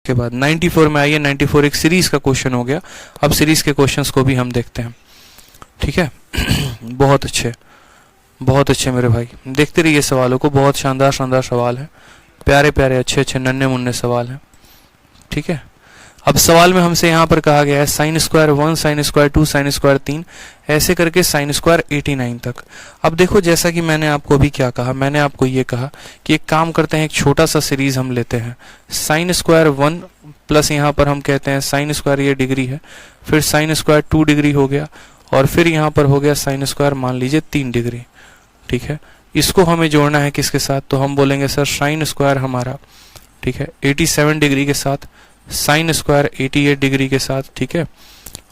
बाद 94 में आइए। 94 एक सीरीज का क्वेश्चन हो गया। अब सीरीज के क्वेश्चंस को भी हम देखते हैं। ठीक है बहुत अच्छे मेरे भाई, देखते रहिए सवालों को। बहुत शानदार सवाल है, प्यारे प्यारे अच्छे नन्हे मुन्ने सवाल हैं। ठीक है, अब सवाल में हमसे यहाँ पर कहा गया है sine square 1, sine square 2, sine square 3, ऐसे करके साइन स्क्वायर 89 तक। अब देखो, जैसा कि मैंने आपको अभी क्या कहा, मैंने आपको ये कहा कि एक काम करते हैं, एक छोटा सा सीरीज हम लेते हैं। साइन स्क्वायर 1 प्लस यहाँ पर हम कहते हैं साइन स्क्वायर, ये डिग्री है, फिर साइन स्क्वायर 2 डिग्री हो गया, और फिर यहाँ पर हो गया साइन स्क्वायर मान लीजिए 3 डिग्री। ठीक है, इसको हमें जोड़ना है किसके साथ, तो हम बोलेंगे सर साइन स्क्वायर हमारा, ठीक है, 87 डिग्री के साथ, साइन स्क्वायर 88 डिग्री के साथ। ठीक है,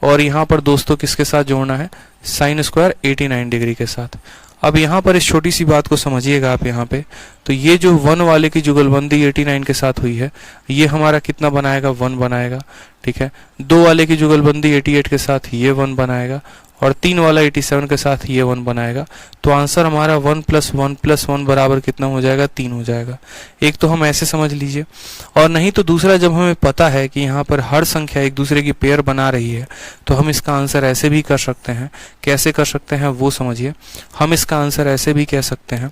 और यहाँ पर दोस्तों किसके साथ जोड़ना है, साइन स्क्वायर 89 डिग्री के साथ। अब यहाँ पर इस छोटी सी बात को समझिएगा आप यहाँ पे, तो ये जो 1 वाले की जुगलबंदी 89 के साथ हुई है, ये हमारा कितना बनाएगा, 1 बनाएगा। ठीक है, 2 वाले की जुगलबंदी 88 के साथ ये 1 बनाएगा, और 3 वाला 87 के साथ ये 1 बनाएगा। तो आंसर हमारा 1 + 1 + 1 बराबर कितना हो जाएगा, 3 हो जाएगा। एक तो हम ऐसे समझ लीजिए, और नहीं तो दूसरा, जब हमें पता है कि यहाँ पर हर संख्या एक दूसरे की पेयर बना रही है, तो हम इसका आंसर ऐसे भी कर सकते हैं। कैसे कर सकते हैं वो समझिए। हम इसका आंसर ऐसे भी कह सकते हैं,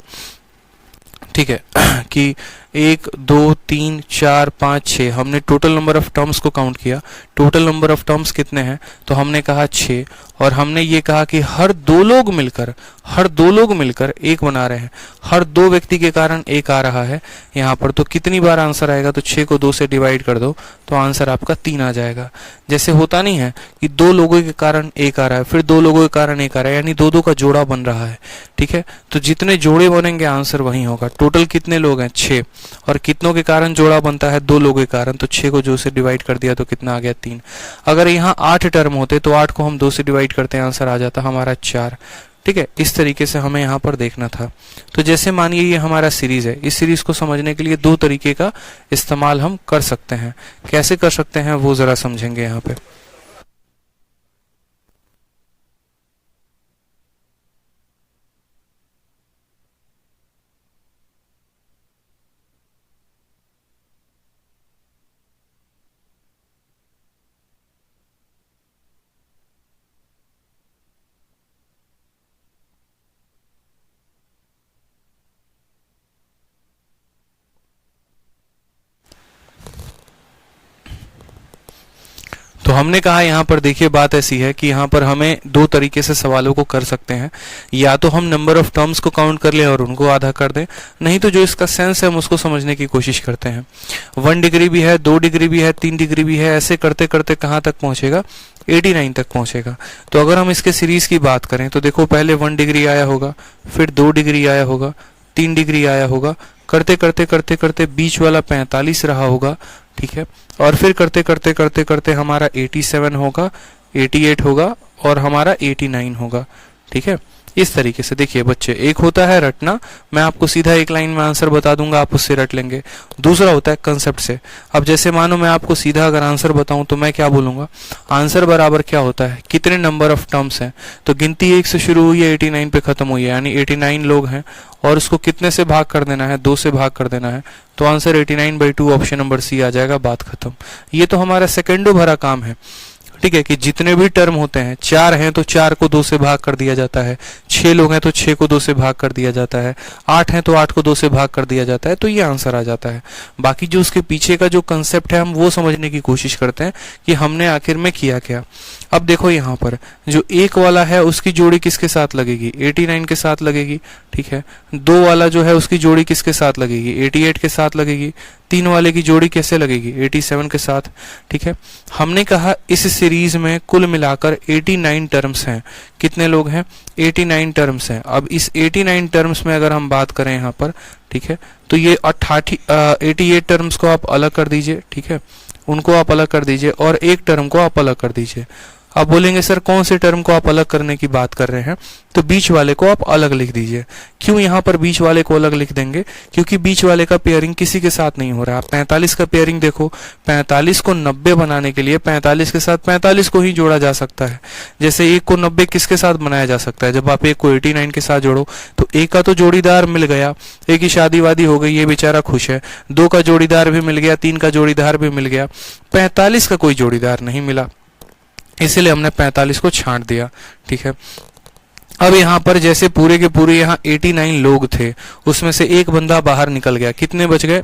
ठीक है, कि 1 2 3 4 5 6, हमने टोटल नंबर ऑफ टर्म्स को काउंट किया। टोटल नंबर ऑफ टर्म्स कितने हैं, तो हमने कहा 6, और हमने ये कहा कि हर 2 लोग मिलकर 1 बना रहे हैं। हर 2 व्यक्ति के कारण 1 आ रहा है यहाँ पर, तो कितनी बार आंसर आएगा, तो 6 को 2 से डिवाइड कर दो तो आंसर आपका 3 आ जाएगा। जैसे होता नहीं है कि 2 लोगों के कारण 1 आ रहा है, फिर 2 लोगों के कारण 1 आ रहा है, यानी 2 का जोड़ा बन रहा है। ठीक है, तो जितने जोड़े बनेंगे आंसर वही होगा। टोटल कितने लोग हैं, 6, और कितनों के कारण जोड़ा बनता है, 2 लोगों के कारण, तो 6 को 2 से डिवाइड कर दिया तो कितना आ गया, 3। अगर यहाँ 8 टर्म होते तो 8 को हम 2 से डिवाइड करते हैं, आंसर आ जाता हमारा 4। ठीक है, इस तरीके से हमें यहाँ पर देखना था। तो जैसे मानिए ये हमारा सीरीज है, इस सीरीज को समझने के लिए 2 तरीके का इस्तेमाल हम कर सकते हैं। कैसे कर सकते हैं वो जरा समझेंगे यहाँ पे। तो हमने कहा यहाँ पर देखिए, बात ऐसी है कि यहाँ पर हमें 2 तरीके से सवालों को कर सकते हैं। या तो हम नंबर ऑफ टर्म्स को काउंट कर लें और उनको आधा कर दें, नहीं तो जो इसका सेंस है हम उसको समझने की कोशिश करते हैं। 1 डिग्री भी है, 2 डिग्री भी है, 3 डिग्री भी है, ऐसे करते करते कहाँ तक पहुंचेगा, 89 तक पहुंचेगा। तो अगर हम इसके सीरीज की बात करें तो देखो, पहले 1 डिग्री आया होगा, फिर 2 डिग्री आया होगा, 3 डिग्री आया होगा, करते करते करते करते बीच वाला 45 रहा होगा। ठीक है, और फिर करते करते करते करते हमारा 87 होगा, 88 होगा, और हमारा 89 होगा। ठीक है, इस तरीके से देखिए बच्चे, एक होता है रटना, मैं आपको सीधा एक लाइन में आंसर बता दूंगा, आप उससे रट लेंगे। दूसरा होता है कंसेप्ट से। अब जैसे मानो मैं आपको सीधा अगर आंसर बताऊं तो मैं क्या बोलूंगा, आंसर बराबर क्या होता है, कितने नंबर ऑफ टर्म्स हैं। तो गिनती 1 से शुरू हुई है, 89 पे खत्म हुई है, यानी 89 लोग हैं, और उसको कितने से भाग कर देना है, 2 से भाग कर देना है, तो आंसर 89/2 ऑप्शन नंबर सी आ जाएगा, बात खत्म। ये तो हमारा सेकेंडो भरा काम है। ठीक है, कि जितने भी टर्म होते हैं, 4 हैं तो 4 को 2 से भाग कर दिया जाता है, 6 लोग हैं तो 6 को 2 से भाग कर दिया जाता है, 8 हैं तो 8 को 2 से भाग कर दिया जाता है, तो ये आंसर आ जाता है। बाकी जो उसके पीछे का जो कंसेप्ट है हम वो समझने की कोशिश करते हैं कि हमने आखिर में किया क्या। अब देखो यहाँ पर जो 1 वाला है उसकी जोड़ी किसके साथ लगेगी, 89 के साथ लगेगी, ठीक है। 2 वाला जो है उसकी जोड़ी किसके साथ लगेगी, 88 के साथ लगेगी। 3 वाले की जोड़ी कैसे लगेगी, 87 के साथ, ठीक है। हमने कहा इस सीरीज में कुल मिलाकर 89 टर्म्स हैं। कितने लोग हैं, 89 टर्म्स हैं। अब इस 89 टर्म्स में अगर हम बात करें यहाँ पर, ठीक है, तो ये 88 टर्म्स को आप अलग कर दीजिए, ठीक है, उनको आप अलग कर दीजिए और एक टर्म को आप अलग कर दीजिए। आप बोलेंगे सर कौन से टर्म को आप अलग करने की बात कर रहे हैं, तो बीच वाले को आप अलग लिख दीजिए। क्यों यहाँ पर बीच वाले को अलग लिख देंगे, क्योंकि बीच वाले का पेयरिंग किसी के साथ नहीं हो रहा। 45 का पेयरिंग देखो, 45 को 90 बनाने के लिए 45 के साथ 45 को ही जोड़ा जा सकता है। जैसे 1 को 90 किसके साथ बनाया जा सकता है, जब आप 1 को 89 के साथ जोड़ो तो 1 का तो जोड़ीदार मिल गया, 1 की शादी वादी हो गई, ये बेचारा खुश है। 2 का जोड़ीदार भी मिल गया, 3 का जोड़ीदार भी मिल गया, 45 का कोई जोड़ीदार नहीं मिला, इसीलिए हमने 45 को छांट दिया, ठीक है। अब यहाँ पर जैसे पूरे के पूरे यहाँ 89 लोग थे, उसमें से एक बंदा बाहर निकल गया, कितने बच गए,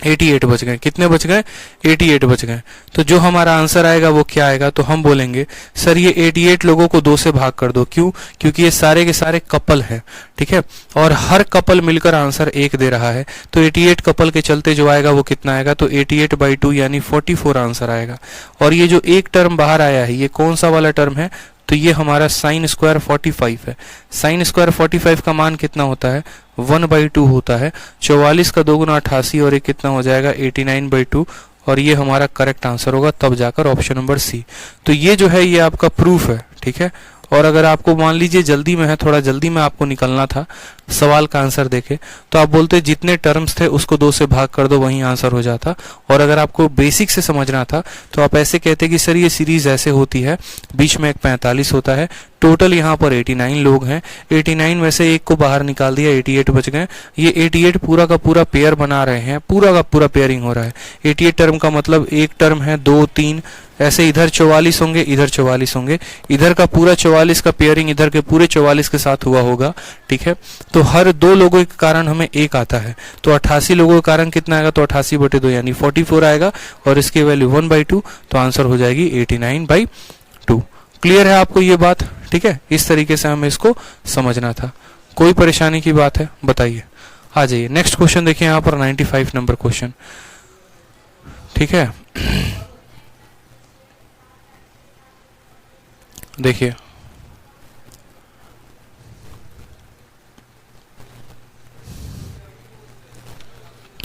88 बच गए। कितने बच गए, 88 बच गए। तो जो हमारा आंसर आएगा वो क्या आएगा, तो हम बोलेंगे सर ये 88 लोगों को 2 से भाग कर दो। क्यों, क्योंकि ये सारे के सारे कपल हैं, ठीक है, और हर कपल मिलकर आंसर 1 दे रहा है। तो 88 कपल के चलते जो आएगा वो कितना आएगा, तो 88/2 यानी 44 आंसर आएगा। और ये जो एक टर्म बाहर आया है ये कौन सा वाला टर्म है, तो ये हमारा साइन स्क्वायर 45 है। साइन स्क्वायर 45 का मान कितना होता है, 1/2 होता है। 44 का 2 गुना 88 और ये कितना हो जाएगा 89/2, और ये हमारा करेक्ट आंसर होगा, तब जाकर ऑप्शन नंबर सी। तो ये जो है ये आपका प्रूफ है, ठीक है। और अगर आपको मान लीजिए जल्दी में है, थोड़ा जल्दी में आपको निकलना था, सवाल का आंसर देखे तो आप बोलते जितने टर्म्स थे उसको 2 से भाग कर दो, वहीं आंसर हो जाता। और अगर आपको बेसिक से समझना था तो आप ऐसे कहते कि सर ये सीरीज ऐसे होती है, बीच में एक 45 होता है, टोटल यहाँ पर 89 लोग हैं, 89 में से एक को बाहर निकाल दिया, 88 बच गए। ये 88 पूरा का पूरा पेयर बना रहे हैं, पूरा का पूरा पेयरिंग हो रहा है। 88 टर्म का मतलब एक टर्म है 2 3, ऐसे इधर 44 होंगे, इधर 44 होंगे, इधर का पूरा 44 का पेयरिंग इधर के पूरे 44 के साथ हुआ होगा, ठीक है। तो हर 2 लोगों के कारण हमें 1 आता है, तो 88 लोगों के कारण कितना आएगा, तो 88/2 यानी 44 आएगा, और इसकी वैल्यू 1/2, तो आंसर हो जाएगी 89/2। क्लियर है आपको ये बात, ठीक है। इस तरीके से हमें इसको समझना था। कोई परेशानी की बात है बताइए, आ जाइए। नेक्स्ट क्वेश्चन देखिए यहाँ पर 95 नंबर क्वेश्चन, ठीक है। देखिए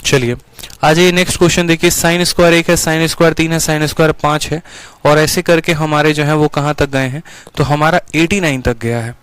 चलिए आ जाइए नेक्स्ट क्वेश्चन देखिए। साइन स्क्वायर 1 है, साइन स्क्वायर 3 है, साइन स्क्वायर 5 है, और ऐसे करके हमारे जो है वो कहाँ तक गए हैं, तो हमारा 89 तक गया है,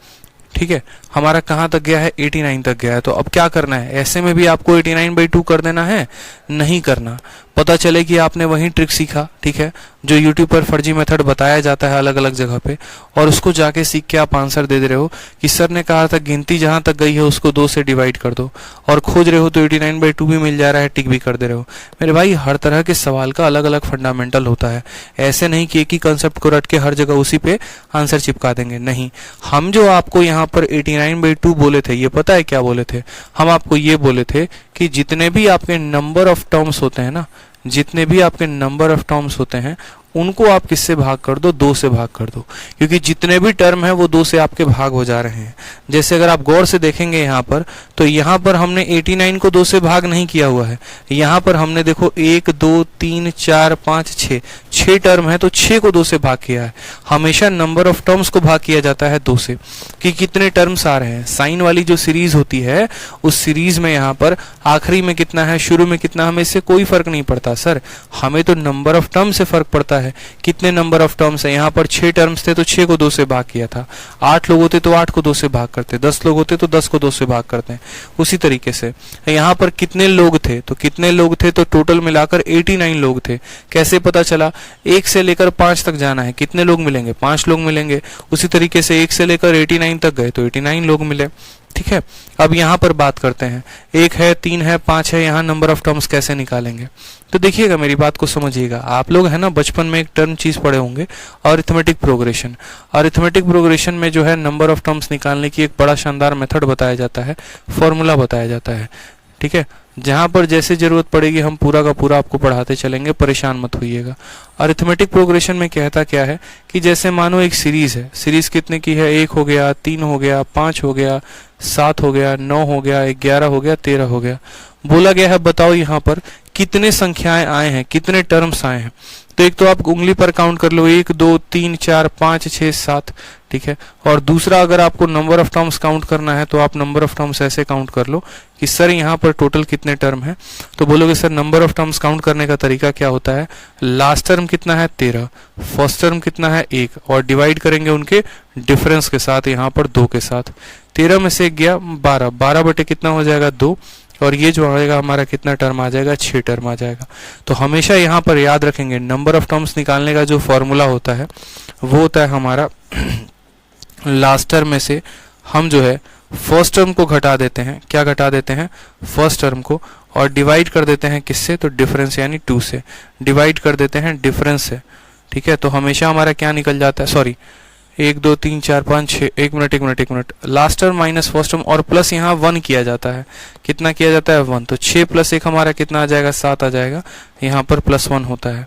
ठीक है। हमारा कहाँ तक गया है, 89 तक गया है। तो अब क्या करना है, ऐसे में भी आपको 89/2 कर देना है, नहीं करना। पता चले कि आपने वही ट्रिक सीखा, ठीक है, जो यूट्यूब पर फर्जी मेथड बताया जाता है अलग अलग जगह पे, और उसको जाके सीख के आप आंसर दे रहे हो कि सर ने कहा था गिनती जहां तक गई है उसको 2 से डिवाइड कर दो, और खोज रहे हो तो 89/2 भी मिल जा रहा है, टिक भी कर दे रहे हो। मेरे भाई हर तरह के सवाल का अलग अलग फंडामेंटल होता है, ऐसे नहीं कि एक ही कंसेप्ट को रट के हर जगह उसी पे आंसर चिपका देंगे, नहीं। हम जो आपको यहाँ पर 89/2 बोले थे, ये पता है क्या बोले थे, हम आपको ये बोले थे कि जितने भी आपके नंबर ऑफ टर्म्स होते हैं ना, जितने भी आपके नंबर ऑफ टर्म्स होते हैं उनको आप किससे भाग कर दो, 2 से भाग कर दो, क्योंकि जितने भी टर्म है वो 2 से आपके भाग हो जा रहे हैं। जैसे अगर आप गौर से देखेंगे यहाँ पर, तो यहाँ पर हमने 89 को 2 से भाग नहीं किया हुआ है, यहाँ पर हमने देखो 1 2 3 4 5 6 टर्म है, तो 6 को 2 से भाग किया है। हमेशा नंबर ऑफ टर्म्स को भाग किया जाता है 2 से, कि कितने टर्म्स आ रहे हैं। साइन वाली जो सीरीज होती है उस सीरीज में यहाँ पर आखिरी में कितना है, शुरू में कितना, हमें इससे कोई फर्क नहीं पड़ता सर, हमें तो नंबर ऑफ टर्म से फर्क पड़ता है। कितने नंबर ऑफ टर्म्स है, यहाँ पर 6 टर्म्स थे तो 6 को 2 से भाग किया था, 8 लोग होते तो 8 को 2 से भाग करते, 10 लोग होते तो 10 को 2 से भाग करते हैं। उसी तरीके से यहाँ पर कितने लोग थे, तो कितने लोग थे, तो टोटल मिलाकर 89 लोग थे। कैसे पता चला, 1 से लेकर 5 तक जाना है, कितने लोग मिलेंगे, 5 लोग मिलेंगे। उसी तरीके से 1 से लेकर 89 तक गए तो 89 लोग मिले, ठीक है। अब यहाँ पर बात करते हैं, 1 है, 3 है, 5 है, यहाँ नंबर ऑफ टर्म्स कैसे निकालेंगे। तो देखिएगा, मेरी बात को समझिएगा। आप लोग है ना बचपन में एक टर्म चीज पढ़े होंगे, अरिथमेटिक प्रोग्रेशन। अरिथमेटिक प्रोग्रेशन में जो है नंबर ऑफ टर्म्स निकालने की एक बड़ा शानदार मेथड बताया जाता है, फॉर्मूला बताया जाता है। ठीक है, जहां पर जैसे जरूरत पड़ेगी हम पूरा का पूरा आपको पढ़ाते चलेंगे, परेशान मत होइएगा। अरिथमेटिक प्रोग्रेशन में कहता क्या है कि जैसे मानो एक सीरीज है, सीरीज कितने की है, 1 हो गया, 3 हो गया, 5 हो गया, 7 हो गया, 9 हो गया, 11 हो गया, 13 हो गया। बोला गया है बताओ यहाँ पर कितने संख्याएं आए हैं, कितने टर्म्स आए हैं। तो एक तो आप उंगली पर काउंट कर लो, 1 2 3 4 5 6 7, ठीक है। और दूसरा अगर आपको नंबर ऑफ टर्म्स काउंट करना है तो आप नंबर ऑफ टर्म्स ऐसे काउंट कर लो कि सर यहाँ पर टोटल कितने टर्म है। तो बोलोगे sir number of terms count करने का तरीका क्या होता है, लास्ट टर्म कितना है 13, फर्स्ट टर्म कितना है 1, और डिवाइड करेंगे उनके डिफरेंस के साथ, यहाँ पर 2 के साथ। 13 में से 1 गया 12, 12 बटे कितना हो जाएगा 2, और ये जो आएगा हमारा कितना टर्म आ जाएगा, 6 टर्म आ जाएगा। तो हमेशा यहाँ पर याद रखेंगे नंबर ऑफ टर्म्स निकालने का जो फॉर्मूला होता है वो होता है हमारा लास्ट टर्म में से हम जो है फर्स्ट टर्म को घटा देते हैं। क्या घटा देते हैं, फर्स्ट टर्म को, और डिवाइड कर देते हैं किससे, तो डिफरेंस यानी 2 से डिवाइड कर देते हैं डिफरेंस से। ठीक है, तो हमेशा हमारा क्या निकल जाता है, सॉरी 1 2 3 4 5 6, एक minute, last term minus first term और प्लस यहाँ 1 किया जाता है। कितना किया जाता है, 1। तो 6 + 1 हमारा कितना आ जाएगा, 7 आ जाएगा। यहाँ पर +1 होता है।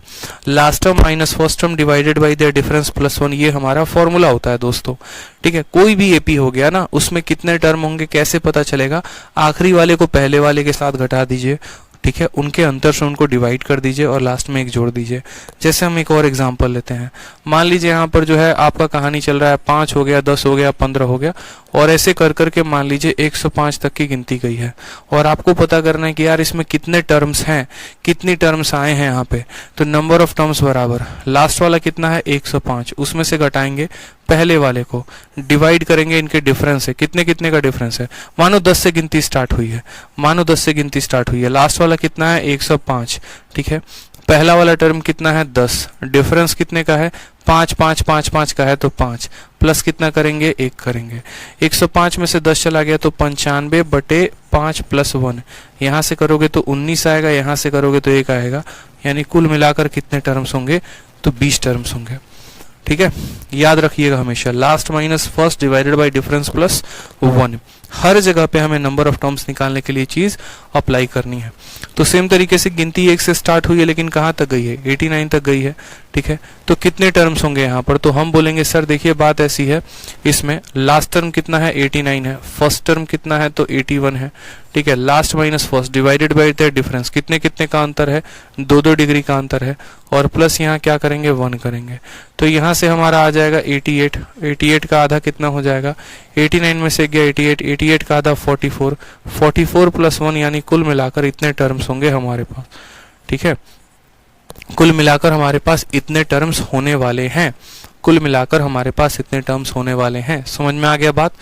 Last term minus first term divided by the difference +1, ये हमारा फॉर्मूला होता है दोस्तों। ठीक है, कोई भी एपी हो गया ना, उसमें कितने टर्म होंगे कैसे पता चलेगा, आखिरी वाले को पहले वाले के साथ घटा दीजिए। ठीक है, उनके अंतर से उनको डिवाइड कर दीजिए और लास्ट में 1 जोड़ दीजिए। जैसे हम एक और एग्जांपल लेते हैं, मान लीजिए यहाँ पर जो है आपका कहानी चल रहा है, 5 हो गया, 10 हो गया, 15 हो गया, और ऐसे कर करके मान लीजिए 105 तक की गिनती गई है, और आपको पता करना है कि यार इसमें कितने टर्म्स हैं, कितनी टर्म्स आए हैं यहाँ पे। तो नंबर ऑफ टर्म्स बराबर लास्ट वाला कितना है 105, उसमें से घटाएंगे पहले वाले को, डिवाइड करेंगे इनके डिफरेंस से, कितने कितने का डिफरेंस है। मानो 10 से गिनती स्टार्ट हुई है, मानो 10 से गिनती स्टार्ट हुई है, लास्ट वाला कितना है 105। ठीक है, पहला वाला टर्म कितना है 10, डिफरेंस कितने का है 5 5 5 5 का है, तो 5 प्लस कितना करेंगे 1 करेंगे। 105 में से 10 चला गया तो 95 बटे 5 + 1, यहाँ से करोगे तो 19 आएगा, यहाँ से करोगे तो 1 आएगा, यानी कुल मिलाकर कितने टर्म्स होंगे, तो 20 टर्म्स होंगे। ठीक है, याद रखिएगा हमेशा last minus first divided by difference +1। हर जगह पे हमें नंबर ऑफ टर्म्स निकालने के लिए चीज अप्लाई करनी है। तो सेम तरीके से गिनती 1 से स्टार्ट हुई है, लेकिन कहाँ तक गई है, 89 तक गई है। ठीक है, तो कितने टर्म्स होंगे यहाँ पर, तो हम बोलेंगे सर देखिए बात ऐसी है, इसमें लास्ट टर्म कितना है 89 है, फर्स्ट टर्म कितना है तो 81 है। ठीक है, last minus first divided by the difference, कितने कितने का अंतर है, 2 डिग्री का अंतर है, और प्लस यहाँ क्या करेंगे 1 करेंगे। तो यहाँ से हमारा आ जाएगा 88, 88 का आधा कितना हो जाएगा, 89 में से गया 88, 88 का आधा 44, 44 + 1, यानी कुल मिलाकर इतने टर्म्स होंगे हमारे पास। ठीक है, कुल मिलाकर हमारे पास इतने टर्म्स होने वाले हैं, कुल मिलाकर हमारे पास इतने टर्म्स होने वाले हैं। समझ में आ गया बात।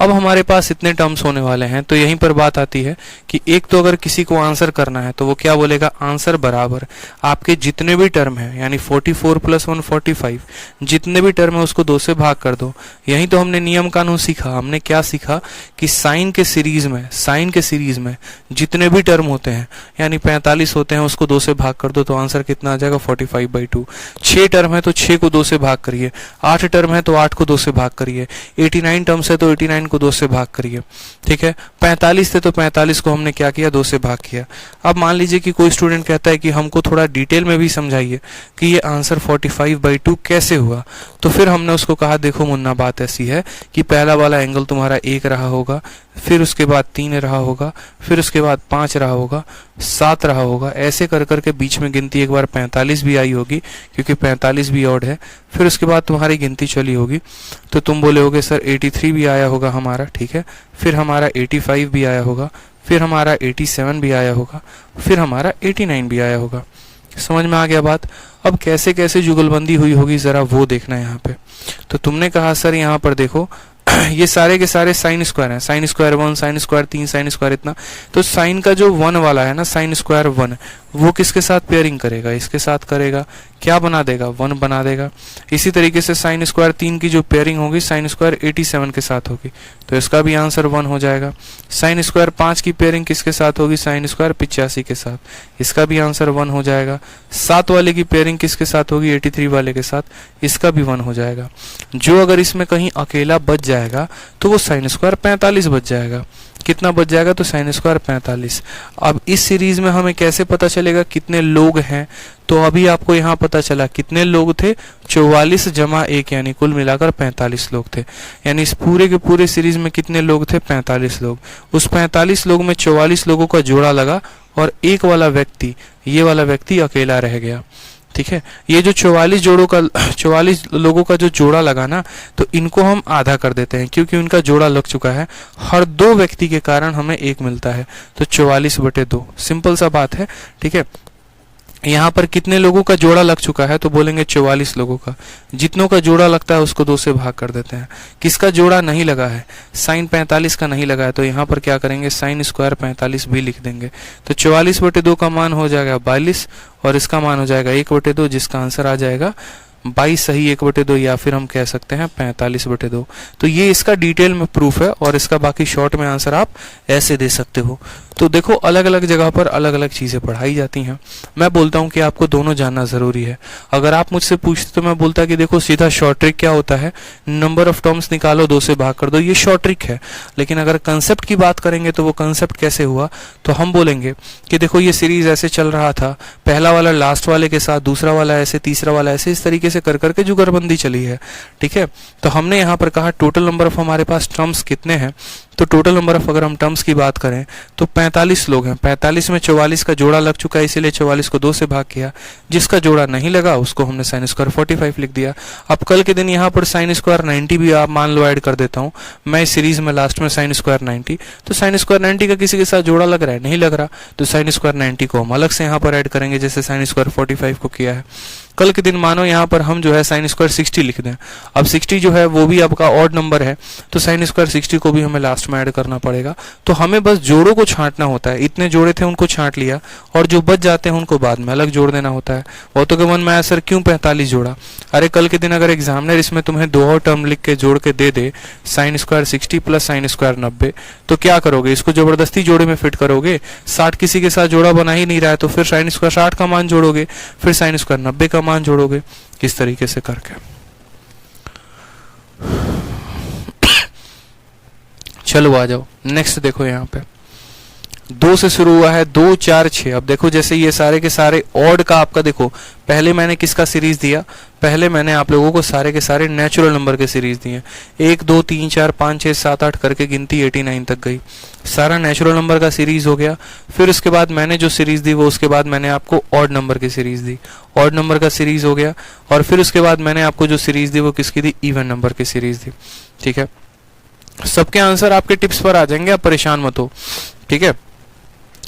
अब हमारे पास इतने टर्म्स होने वाले हैं तो यहीं पर बात आती है कि एक तो अगर किसी को आंसर करना है तो वो क्या बोलेगा, आंसर बराबर आपके जितने भी टर्म हैं, यानी 44 + 1 45, जितने भी टर्म है उसको 2 से भाग कर दो। यही तो हमने नियम कानून सीखा। हमने क्या सीखा कि साइन के सीरीज में जितने भी टर्म होते हैं, यानी 45 होते हैं, उसको 2 से भाग कर दो तो आंसर कितना आ जाएगा 45/2। 6 टर्म है तो 6 को 2 से भाग करिए, 8 टर्म है तो 8 को 2 से भाग करिए, 89 टर्म्स है तो 89 को 2 से भाग करिए। ठीक है, 45 थे तो 45 को हमने क्या किया, 2 से भाग किया। अब मान लीजिए कि कोई स्टूडेंट कहता है कि हमको थोड़ा डिटेल में भी समझाइए कि ये आंसर 45/2 कैसे हुआ। तो फिर हमने उसको कहा देखो मुन्ना, बात ऐसी है कि पहला वाला एंगल तुम्हारा 1 रहा होगा, फिर उसके बाद 3 रहा होगा, फिर उसके बाद 5 रहा होगा, 7 रहा होगा, ऐसे कर करके बीच में गिनती एक बार 45 भी आई होगी, क्योंकि 45 भी ऑड है। फिर उसके बाद तुम्हारी गिनती चली होगी तो तुम बोले होगे सर 83 भी आया होगा हमारा। ठीक है, फिर हमारा 85 भी आया होगा, फिर हमारा 87 भी आया होगा, फिर हमारा 89 भी आया होगा। समझ में आ गया बात। अब कैसे कैसे जुगलबंदी हुई होगी जरा वो देखना है यहाँ पे। तो तुमने कहा सर यहाँ पर देखो ये सारे के सारे साइन स्क्वायर हैं, sine square 1, sine square 3, sine square इतना। तो साइन का जो 1 वाला है ना, साइन स्क्वायर 1, वो किसके साथ पेयरिंग करेगा, इसके साथ करेगा, क्या बना देगा, 1 बना देगा। इसी तरीके से साइन स्क्वायर 3 की जो पेयरिंग होगी साइन स्क्वायर 87 के साथ होगी, तो इसका भी आंसर 1 हो जाएगा। साइन स्क्वायर 5 की पेयरिंग किसके साथ होगी, साइन स्क्वायर 85 के साथ, इसका भी आंसर 1 हो जाएगा। 7 वाले की पेयरिंग किसके साथ होगी, 83 वाले के साथ, इसका भी 1 हो जाएगा। जो अगर इसमें कहीं अकेला बच जाएगा तो वो साइन स्क्वायर 45 बच जाएगा। कितना बच जाएगा, तो साइन स्क्वायर 45। अब इस सीरीज में हमें कैसे पता चलेगा कितने लोग हैं, तो अभी आपको यहाँ पता चला कितने लोग थे, 44 जमा 1 यानी कुल मिलाकर 45 लोग थे। यानी इस पूरे के पूरे सीरीज में कितने लोग थे, 45 लोग। उस 45 लोग में 44 लोगों का जोड़ा लगा और एक वाला व्यक्ति, ये वाला व्यक्ति अकेला रह गया। ठीक है, ये जो 44 लोगों का जो जोड़ा लगा ना, तो इनको हम आधा कर देते हैं क्योंकि उनका जोड़ा लग चुका है। हर 2 व्यक्ति के कारण हमें 1 मिलता है, तो 44/2 सिंपल सा बात है। ठीक है, यहाँ पर कितने लोगों का जोड़ा लग चुका है, तो बोलेंगे 44 लोगों का। जितनों का जोड़ा लगता है उसको 2 से भाग कर देते हैं। किसका जोड़ा नहीं लगा है, साइन 45 का नहीं लगा है, तो यहाँ पर क्या करेंगे, साइन स्क्वायर 45 भी लिख देंगे। तो 44/2 का मान हो जाएगा 42 और इसका मान हो जाएगा 1/2, जिसका आंसर आ जाएगा 22 सही 1/2, या फिर हम कह सकते हैं 45/2। तो ये इसका डिटेल में प्रूफ है और इसका बाकी शॉर्ट में आंसर आप ऐसे दे सकते हो। तो देखो अलग अलग जगह पर अलग अलग चीज़ें पढ़ाई जाती हैं। मैं बोलता हूँ कि आपको दोनों जानना ज़रूरी है। अगर आप मुझसे पूछते तो मैं बोलता कि देखो सीधा शॉर्ट ट्रिक क्या होता है, नंबर ऑफ टर्म्स निकालो 2 से भाग कर दो, ये शॉर्ट ट्रिक है। लेकिन अगर कंसेप्ट की बात करेंगे तो वो कंसेप्ट कैसे हुआ, तो हम बोलेंगे कि देखो ये सीरीज ऐसे चल रहा था, पहला वाला लास्ट वाले के साथ, दूसरा वाला ऐसे, तीसरा वाला ऐसे, इस तरीके से कर करके जुगलबंदी चली है। ठीक है, तो हमने यहाँ पर कहा टोटल नंबर ऑफ हमारे पास टर्म्स कितने हैं, तो टोटल नंबर ऑफ अगर हम टर्म्स की बात करें तो 45 लोग हैं। 45 में 44 का जोड़ा लग चुका है, इसीलिए 44 को 2 से भाग किया। जिसका जोड़ा नहीं लगा उसको हमने साइन स्क्वायर 45 लिख दिया। अब कल के दिन यहाँ पर साइन स्क्वायर 90 भी आप मान लो ऐड कर देता हूँ मैं इस सीरीज में लास्ट में साइन स्क्वायर 90, तो साइन स्क्वायर 90 का किसी के साथ जोड़ा लग रहा है, नहीं लग रहा, तो साइन स्क्वायर 90 को हम अलग से यहाँ पर ऐड करेंगे जैसे साइन स्क्वायर 45 को किया है। कल के दिन मानो यहाँ पर हम जो है साइन स्क्वायर 60 लिख दें। अब 60 जो है वो भी आपका ऑड नंबर है, तो साइन स्क्वायर 60 को भी हमें लास्ट में ऐड करना पड़ेगा। तो हमें बस जोड़ों को छांटना होता है। इतने जोड़े थे उनको छांट लिया और जो बच जाते हैं उनको बाद में अलग जोड़ देना होता है। वो तो के मन में आया सर क्यों 45 जोड़ा, अरे कल के दिन अगर एग्जामिनर इसमें तुम्हें 2 और टर्म लिख के जोड़ के दे दे sine square 60 plus sine square 90, तो क्या करोगे, इसको जबरदस्ती जोड़े में फिट करोगे। 60 किसी के साथ जोड़ा बना ही नहीं रहा है, तो फिर साइन स्क्वायर 60 का मान जोड़ोगे, फिर साइन स्क्वायर 90 का मान जोड़ोगे, इस तरीके से करके। चलो आ जाओ नेक्स्ट, देखो यहाँ पे 2 से शुरू हुआ है, 2 4 6। अब देखो जैसे ये सारे के सारे ऑड का आपका, देखो पहले मैंने किसका सीरीज दिया, पहले मैंने आप लोगों को सारे के सारे नेचुरल नंबर के सीरीज दिए। 1 2 3 4 5 6 7 8 करके गिनती 89 तक गई, सारा नेचुरल नंबर का सीरीज हो गया। फिर उसके बाद मैंने जो सीरीज दी वो उसके बाद मैंने आपको ऑड नंबर की सीरीज दी, ऑड नंबर का सीरीज हो गया। और फिर उसके बाद मैंने आपको जो सीरीज दी वो किसकी दी, इवन नंबर की सीरीज दी। ठीक है, सबके आंसर आपके टिप्स पर आ जाएंगे, आप परेशान मत हो। ठीक है,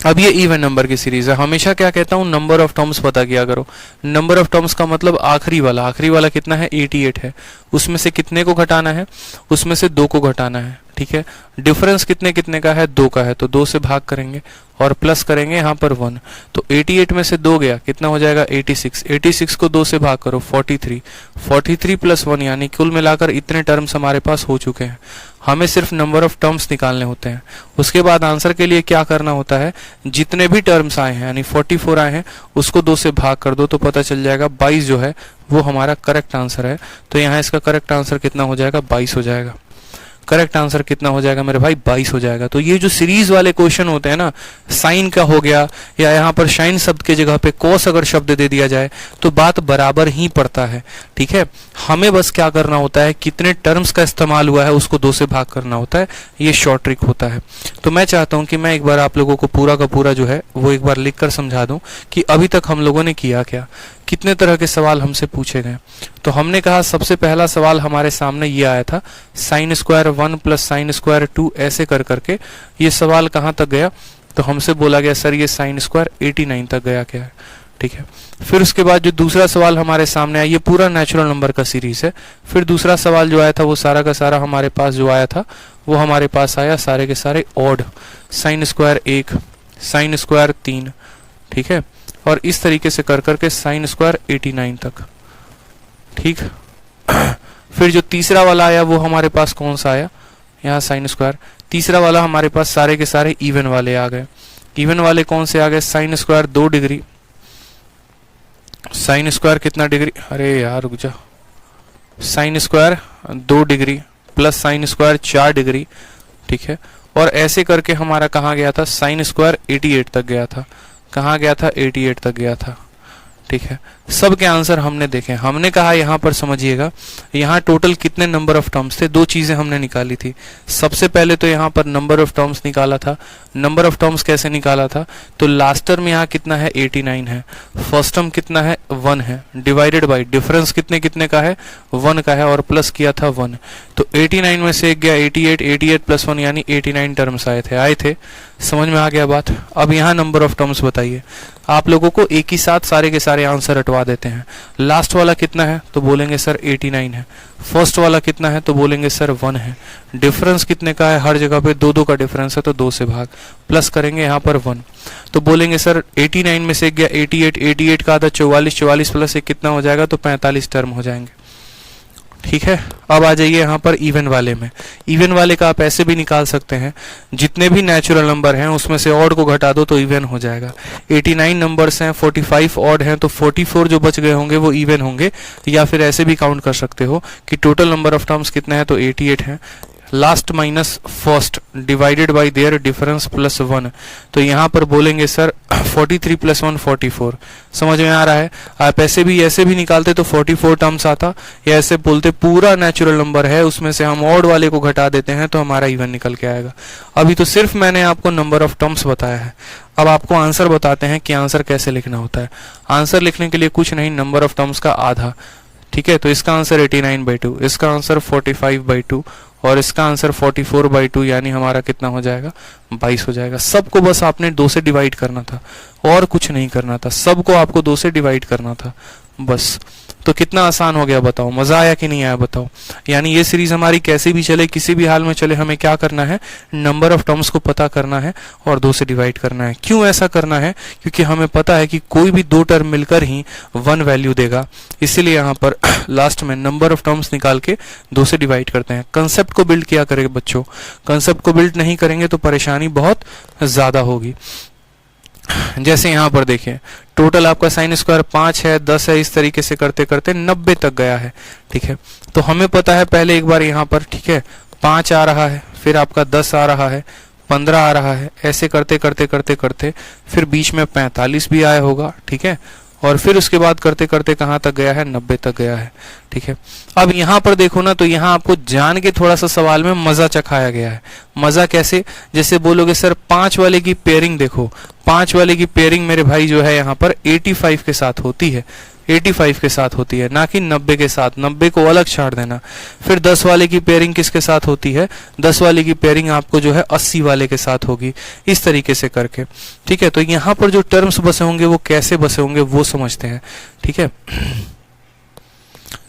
अब ये इवन नंबर की सीरीज है। हमेशा क्या कहता हूँ, नंबर ऑफ टर्म्स पता किया करो। नंबर ऑफ टर्म्स का मतलब आखिरी वाला कितना है, 88 है। उसमें से कितने को घटाना है, उसमें से 2 को घटाना है। ठीक है, डिफरेंस कितने कितने का है, 2 का है, तो 2 से भाग करेंगे और प्लस करेंगे यहाँ पर 1, तो 88 में से 2 गया, कितना हो जाएगा 86। 86 को 2 से भाग करो 43, 43 प्लस 1 यानी कुल मिलाकर इतने टर्म्स हमारे पास हो चुके हैं। हमें सिर्फ नंबर ऑफ टर्म्स निकालने होते हैं। उसके बाद आंसर के लिए क्या करना होता है, जितने भी टर्म्स आए हैं यानी 44 आए हैं उसको 2 से भाग कर दो तो पता चल जाएगा 22 जो है वो हमारा करेक्ट आंसर है। तो यहाँ इसका करेक्ट आंसर कितना हो जाएगा, 22 हो जाएगा। करेक्ट आंसर कितना हो जाएगा मेरे भाई, 22 हो जाएगा। तो ये जो सीरीज वाले क्वेश्चन होते हैं ना, साइन का हो गया या यहाँ पर शाइन शब्द के जगह पे कॉस अगर शब्द दे दिया जाए तो बात बराबर ही पड़ता है। ठीक है, हमें बस क्या करना होता है, कितने टर्म्स का इस्तेमाल हुआ है उसको 2 से भाग करना होता है, ये शॉर्ट ट्रिक होता है। तो मैं चाहता हूँ कि मैं एक बार आप लोगों को पूरा का पूरा जो है वो एक बार लिख कर समझा दूं कि अभी तक हम लोगों ने किया क्या, कितने तरह के सवाल हमसे पूछे गए। तो हमने कहा सबसे पहला सवाल हमारे सामने ये आया था, sine square 1 plus sine square 2 ऐसे कर करके ये सवाल कहाँ तक गया, तो हमसे बोला गया सर ये साइन स्क्वायर 89 तक गया क्या है। ठीक है, फिर उसके बाद जो दूसरा सवाल हमारे सामने आया, ये पूरा नेचुरल नंबर का सीरीज है। फिर दूसरा सवाल जो आया था वो सारा का सारा हमारे पास जो आया था वो हमारे पास आया सारे के सारे odd, sine square 1, sine square 3। ठीक है, और इस तरीके से कर करके साइन स्क्वायर 89 तक। ठीक। फिर जो तीसरा वाला आया वो हमारे पास कौन सा आया, यहाँ साइन स्क्वायर। तीसरा वाला हमारे पास सारे के सारे इवन वाले आ गए। इवन वाले कौन से आ गए, sine square 2 degree, sine square कितना डिग्री, अरे यार रुक जा, sine square 2 degree plus sine square 4 degree. ठीक है, और ऐसे करके हमारा कहाँ गया था, साइन स्क्वायर 88 तक गया था। कहाँ गया था, 88 तक गया था। ठीक है, सब के आंसर हमने देखे। हमने कहा यहाँ पर समझिएगा, यहाँ टोटल कितने नंबर ऑफ टर्म्स थे, दो चीजें हमने निकाली थी। सबसे पहले तो यहाँ पर नंबर ऑफ टर्म्स निकाला था। नंबर ऑफ टर्म्स कैसे निकाला था, तो लास्ट टर्म यहाँ कितना है, 89 है, फर्स्ट टर्म कितना है, 1 है, डिवाइडेड बाई डिफरेंस कितने कितने का है, 1 का है, और प्लस किया था 1। तो 89 में से एक गया 88, 88 प्लस 1 यानी 89 टर्म्स आए थे। समझ में आ गया बात। अब यहाँ नंबर ऑफ टर्म्स बताइए। आप लोगों को एक ही साथ सारे के सारे आंसर हटवा देते हैं। लास्ट वाला कितना है, तो बोलेंगे सर 89 है। फर्स्ट वाला कितना है, तो बोलेंगे सर 1 है। डिफरेंस कितने का है, हर जगह पे 2 का डिफरेंस है, तो 2 से भाग, प्लस करेंगे यहाँ पर 1। तो बोलेंगे सर 89 में से गया 88, 88 का आधा 44, 44 प्लस 1 कितना हो जाएगा, तो 45 टर्म हो जाएंगे। ठीक है, अब आ जाइए यहाँ पर इवन वाले में। इवन वाले का आप ऐसे भी निकाल सकते हैं, जितने भी नेचुरल नंबर हैं उसमें से ऑड को घटा दो तो इवन हो जाएगा। 89 नंबर्स हैं, 45 ऑड हैं, तो 44 जो बच गए होंगे वो इवन होंगे। या फिर ऐसे भी काउंट कर सकते हो कि टोटल नंबर ऑफ टर्म्स कितने हैं, तो 88 हैं, last minus first divided by there difference plus 1। तो यहाँ पर बोलेंगे सर 43 प्लस 1 44। समझ में आ रहा है। आप ऐसे भी निकालते तो 44 टर्म्स आता, या ऐसे बोलते पूरा नेचुरल नंबर है उसमें से हम ऑड वाले को घटा देते हैं तो हमारा इवन निकल के आएगा। अभी तो सिर्फ मैंने आपको नंबर ऑफ टर्म्स बताया है। अब आपको आंसर बताते हैं कि आंसर कैसे लिखना होता है। आंसर लिखने के लिए कुछ नहीं, नंबर ऑफ टर्म्स का आधा। ठीक है, तो इसका आंसर 89/2, इसका आंसर 45/2 और इसका आंसर 44/2, यानी हमारा कितना हो जाएगा, 22 हो जाएगा। सबको बस आपने 2 से डिवाइड करना था और कुछ नहीं करना था, सबको आपको 2 से डिवाइड करना था बस। तो कितना आसान हो गया बताओ, मजा आया कि नहीं आया बताओ। यानी ये सीरीज हमारी कैसे भी चले, किसी भी हाल में चले, हमें क्या करना है, नंबर ऑफ टर्म्स को पता करना है और 2 से डिवाइड करना है। क्यों ऐसा करना है, क्योंकि हमें पता है कि कोई भी 2 टर्म मिलकर ही 1 वैल्यू देगा, इसीलिए यहाँ पर लास्ट में नंबर ऑफ टर्म्स निकाल के 2 से डिवाइड करते हैं। कंसेप्ट को बिल्ड किया करेंगे बच्चों, कंसेप्ट को बिल्ड नहीं करेंगे तो परेशानी बहुत ज्यादा होगी। जैसे यहाँ पर देखिए, टोटल आपका साइन स्क्वायर 5 है, 10 है, इस तरीके से करते करते 90 तक गया है। ठीक है, तो हमें पता है पहले एक बार यहाँ पर, ठीक है, 5 आ रहा है, फिर आपका 10 आ रहा है, 15 आ रहा है, ऐसे करते करते करते करते फिर बीच में 45 भी आया होगा। ठीक है, और फिर उसके बाद करते करते कहाँ तक गया है, 90 तक गया है। ठीक है, अब यहाँ पर देखो ना, तो यहाँ आपको जान के थोड़ा सा सवाल में मजा चखाया गया है। मजा कैसे, जैसे बोलोगे सर 5 वाले की पेयरिंग देखो, 5 वाले की पेयरिंग मेरे भाई जो है यहाँ पर 85 के साथ होती है, 85 के साथ होती है, ना कि 90 के साथ। 90 को अलग छाड़ देना। फिर 10 वाले की पेयरिंग किसके साथ होती है, 10 वाले की पेयरिंग आपको जो है 80 वाले के साथ होगी, इस तरीके से करके। ठीक है, तो यहाँ पर जो टर्म्स बसे होंगे वो कैसे बसे होंगे वो समझते हैं। ठीक है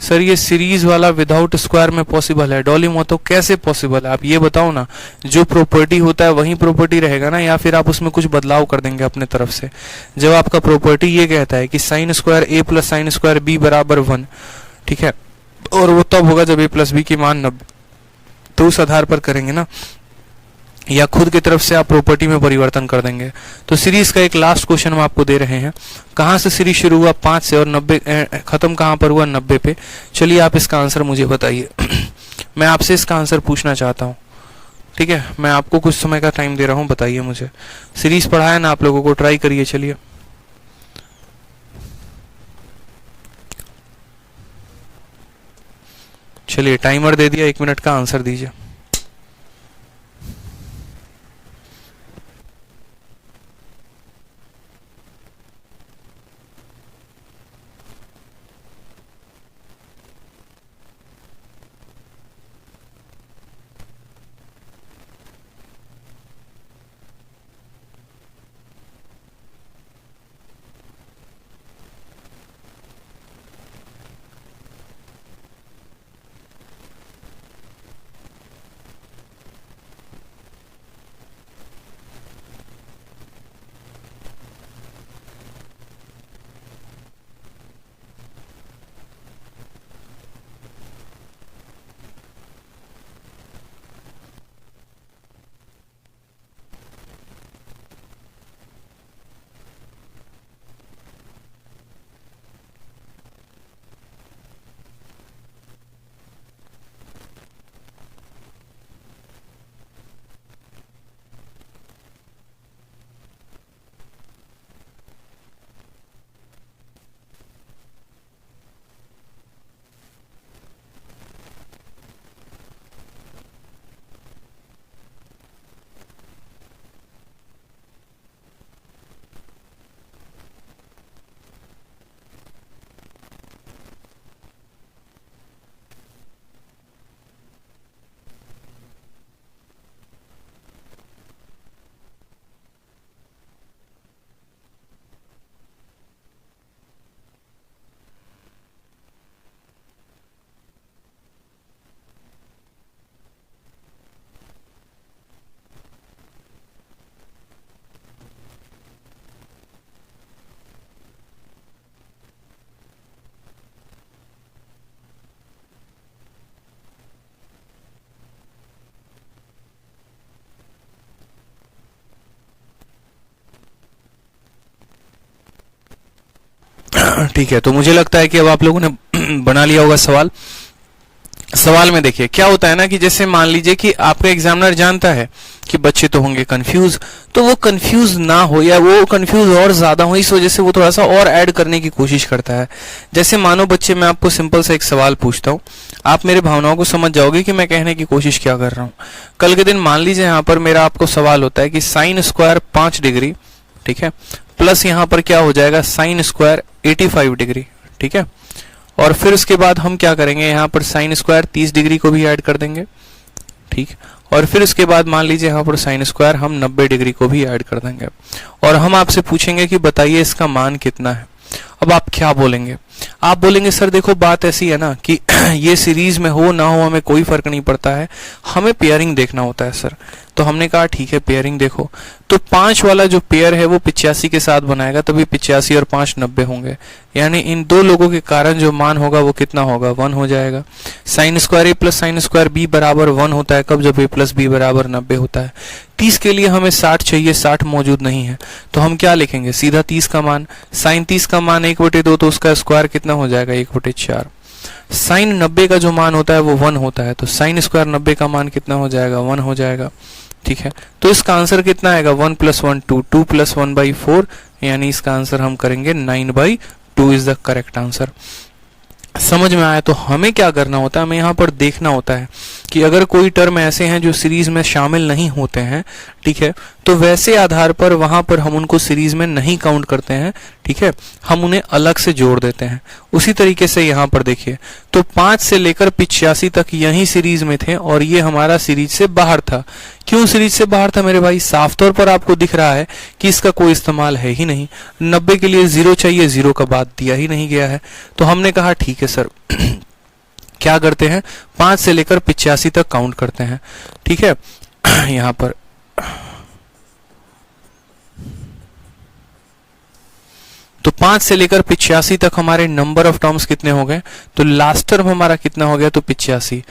सर, ये सीरीज वाला विदाउट स्क्वायर में पॉसिबल है, डॉली मोतो कैसे पॉसिबल है, आप ये बताओ ना। जो प्रॉपर्टी होता है वही प्रॉपर्टी रहेगा ना, या फिर आप उसमें कुछ बदलाव कर देंगे अपने तरफ से। जब आपका प्रॉपर्टी ये कहता है कि साइन स्क्वायर ए प्लस साइन स्क्वायर बी बराबर 1, ठीक है, और वो तब होगा जब ए प्लस बी की मान 90, तो उस आधार पर करेंगे ना, या खुद की तरफ से आप प्रॉपर्टी में परिवर्तन कर देंगे। तो सीरीज का एक लास्ट क्वेश्चन हम आपको दे रहे हैं। कहाँ से सीरीज शुरू हुआ, 5 से, और 90 खत्म कहाँ पर हुआ, 90 पे। चलिए आप इसका आंसर मुझे बताइए। मैं आपसे इसका आंसर पूछना चाहता हूँ। ठीक है, मैं आपको कुछ समय का टाइम दे रहा हूँ, बताइए मुझे। सीरीज पढ़ाया ना आप लोगों को, ट्राई करिए। चलिए चलिए टाइमर दे दिया, 1 मिनट का आंसर दीजिए। ठीक है, तो मुझे लगता है कि अब आप लोगों ने बना लिया होगा सवाल। सवाल में देखिए क्या होता है ना कि जैसे मान लीजिए कि आपका एग्जामिनर जानता है कि बच्चे तो होंगे कंफ्यूज, तो वो कंफ्यूज ना हो या वो कंफ्यूज और ज्यादा हो, इस वजह से वो थोड़ा सा और ऐड करने की कोशिश करता है। जैसे मानो बच्चे, मैं आपको सिंपल सा एक सवाल पूछता हूँ, आप मेरे भावनाओं को समझ जाओगे कि मैं कहने की कोशिश क्या कर रहा हूँ। कल के दिन मान लीजिए यहाँ पर मेरा आपको सवाल होता है कि साइन स्क्वायर 5 डिग्री, ठीक है, प्लस यहाँ पर क्या हो जाएगा साइन स्क्वायर 85 डिग्री, ठीक है, और फिर उसके बाद हम क्या करेंगे, यहाँ पर साइन स्क्वायर 30 डिग्री को भी ऐड कर देंगे, ठीक, और फिर उसके बाद मान लीजिए यहाँ पर साइन स्क्वायर हम 90 डिग्री को भी ऐड कर देंगे, और हम आपसे पूछेंगे कि बताइए इसका मान कितना है। अब आप क्या बोलेंगे? आप बोलेंगे सर देखो बात ऐसी है ना कि ये सीरीज में हो ना हो हमें कोई फर्क नहीं पड़ता है, हमें पेयरिंग देखना होता है सर। तो हमने कहा ठीक है पेयरिंग देखो, तो 5 वाला जो पेयर है वो 85 के साथ बनाएगा, तभी 85 और 5 90 होंगे, यानी इन दो लोगों के कारण जो मान होगा वो कितना होगा, 1 हो जाएगा। साइन स्क्वायर ए प्लस साइन स्क्वायर बी बराबर 1 होता है कब, जब ए प्लस बी बराबर 90 होता है। 30 के लिए हमें 60 चाहिए, 60 मौजूद नहीं है, तो हम क्या लिखेंगे, सीधा 30 का मान, साइन 30 का मान 1/2, तो उसका स्क्वायर कितना हो जाएगा 1/4। साइन 90 का जो मान होता है वो 1 होता है, तो साइन स्क्वायर 90 का मान कितना हो जाएगा, 1 हो जाएगा, ठीक है। तो इसका आंसर कितना आएगा, 1 + 1 2, 2 + 1/4, यानी इसका आंसर हम करेंगे 9/2 इज द करेक्ट आंसर। समझ में आया? तो हमें क्या करना होता है, हमें यहाँ पर देखना होता है कि अगर कोई टर्म ऐसे हैं जो सीरीज में शामिल नहीं होते हैं, ठीक है, तो वैसे आधार पर वहां पर हम उनको सीरीज में नहीं काउंट करते हैं, ठीक है, हम उन्हें अलग से जोड़ देते हैं। उसी तरीके से यहाँ पर देखिए, तो 5 से लेकर 85 तक यही सीरीज में थे और ये हमारा सीरीज से बाहर था। क्यों सीरीज से बाहर था मेरे भाई? साफ तौर पर आपको दिख रहा है कि इसका कोई इस्तेमाल है ही नहीं। 90 के लिए 0 चाहिए, 0 का बाद दिया ही नहीं गया है, तो हमने कहा ठीक है सर क्या करते हैं, 5 से लेकर 85 तक काउंट करते हैं, ठीक है। यहाँ पर तो 5 से लेकर 85 तक हमारे नंबर ऑफ टर्म्स कितने हो गए, तो लास्ट टर्म हमारा कितना हो गया, तो 85,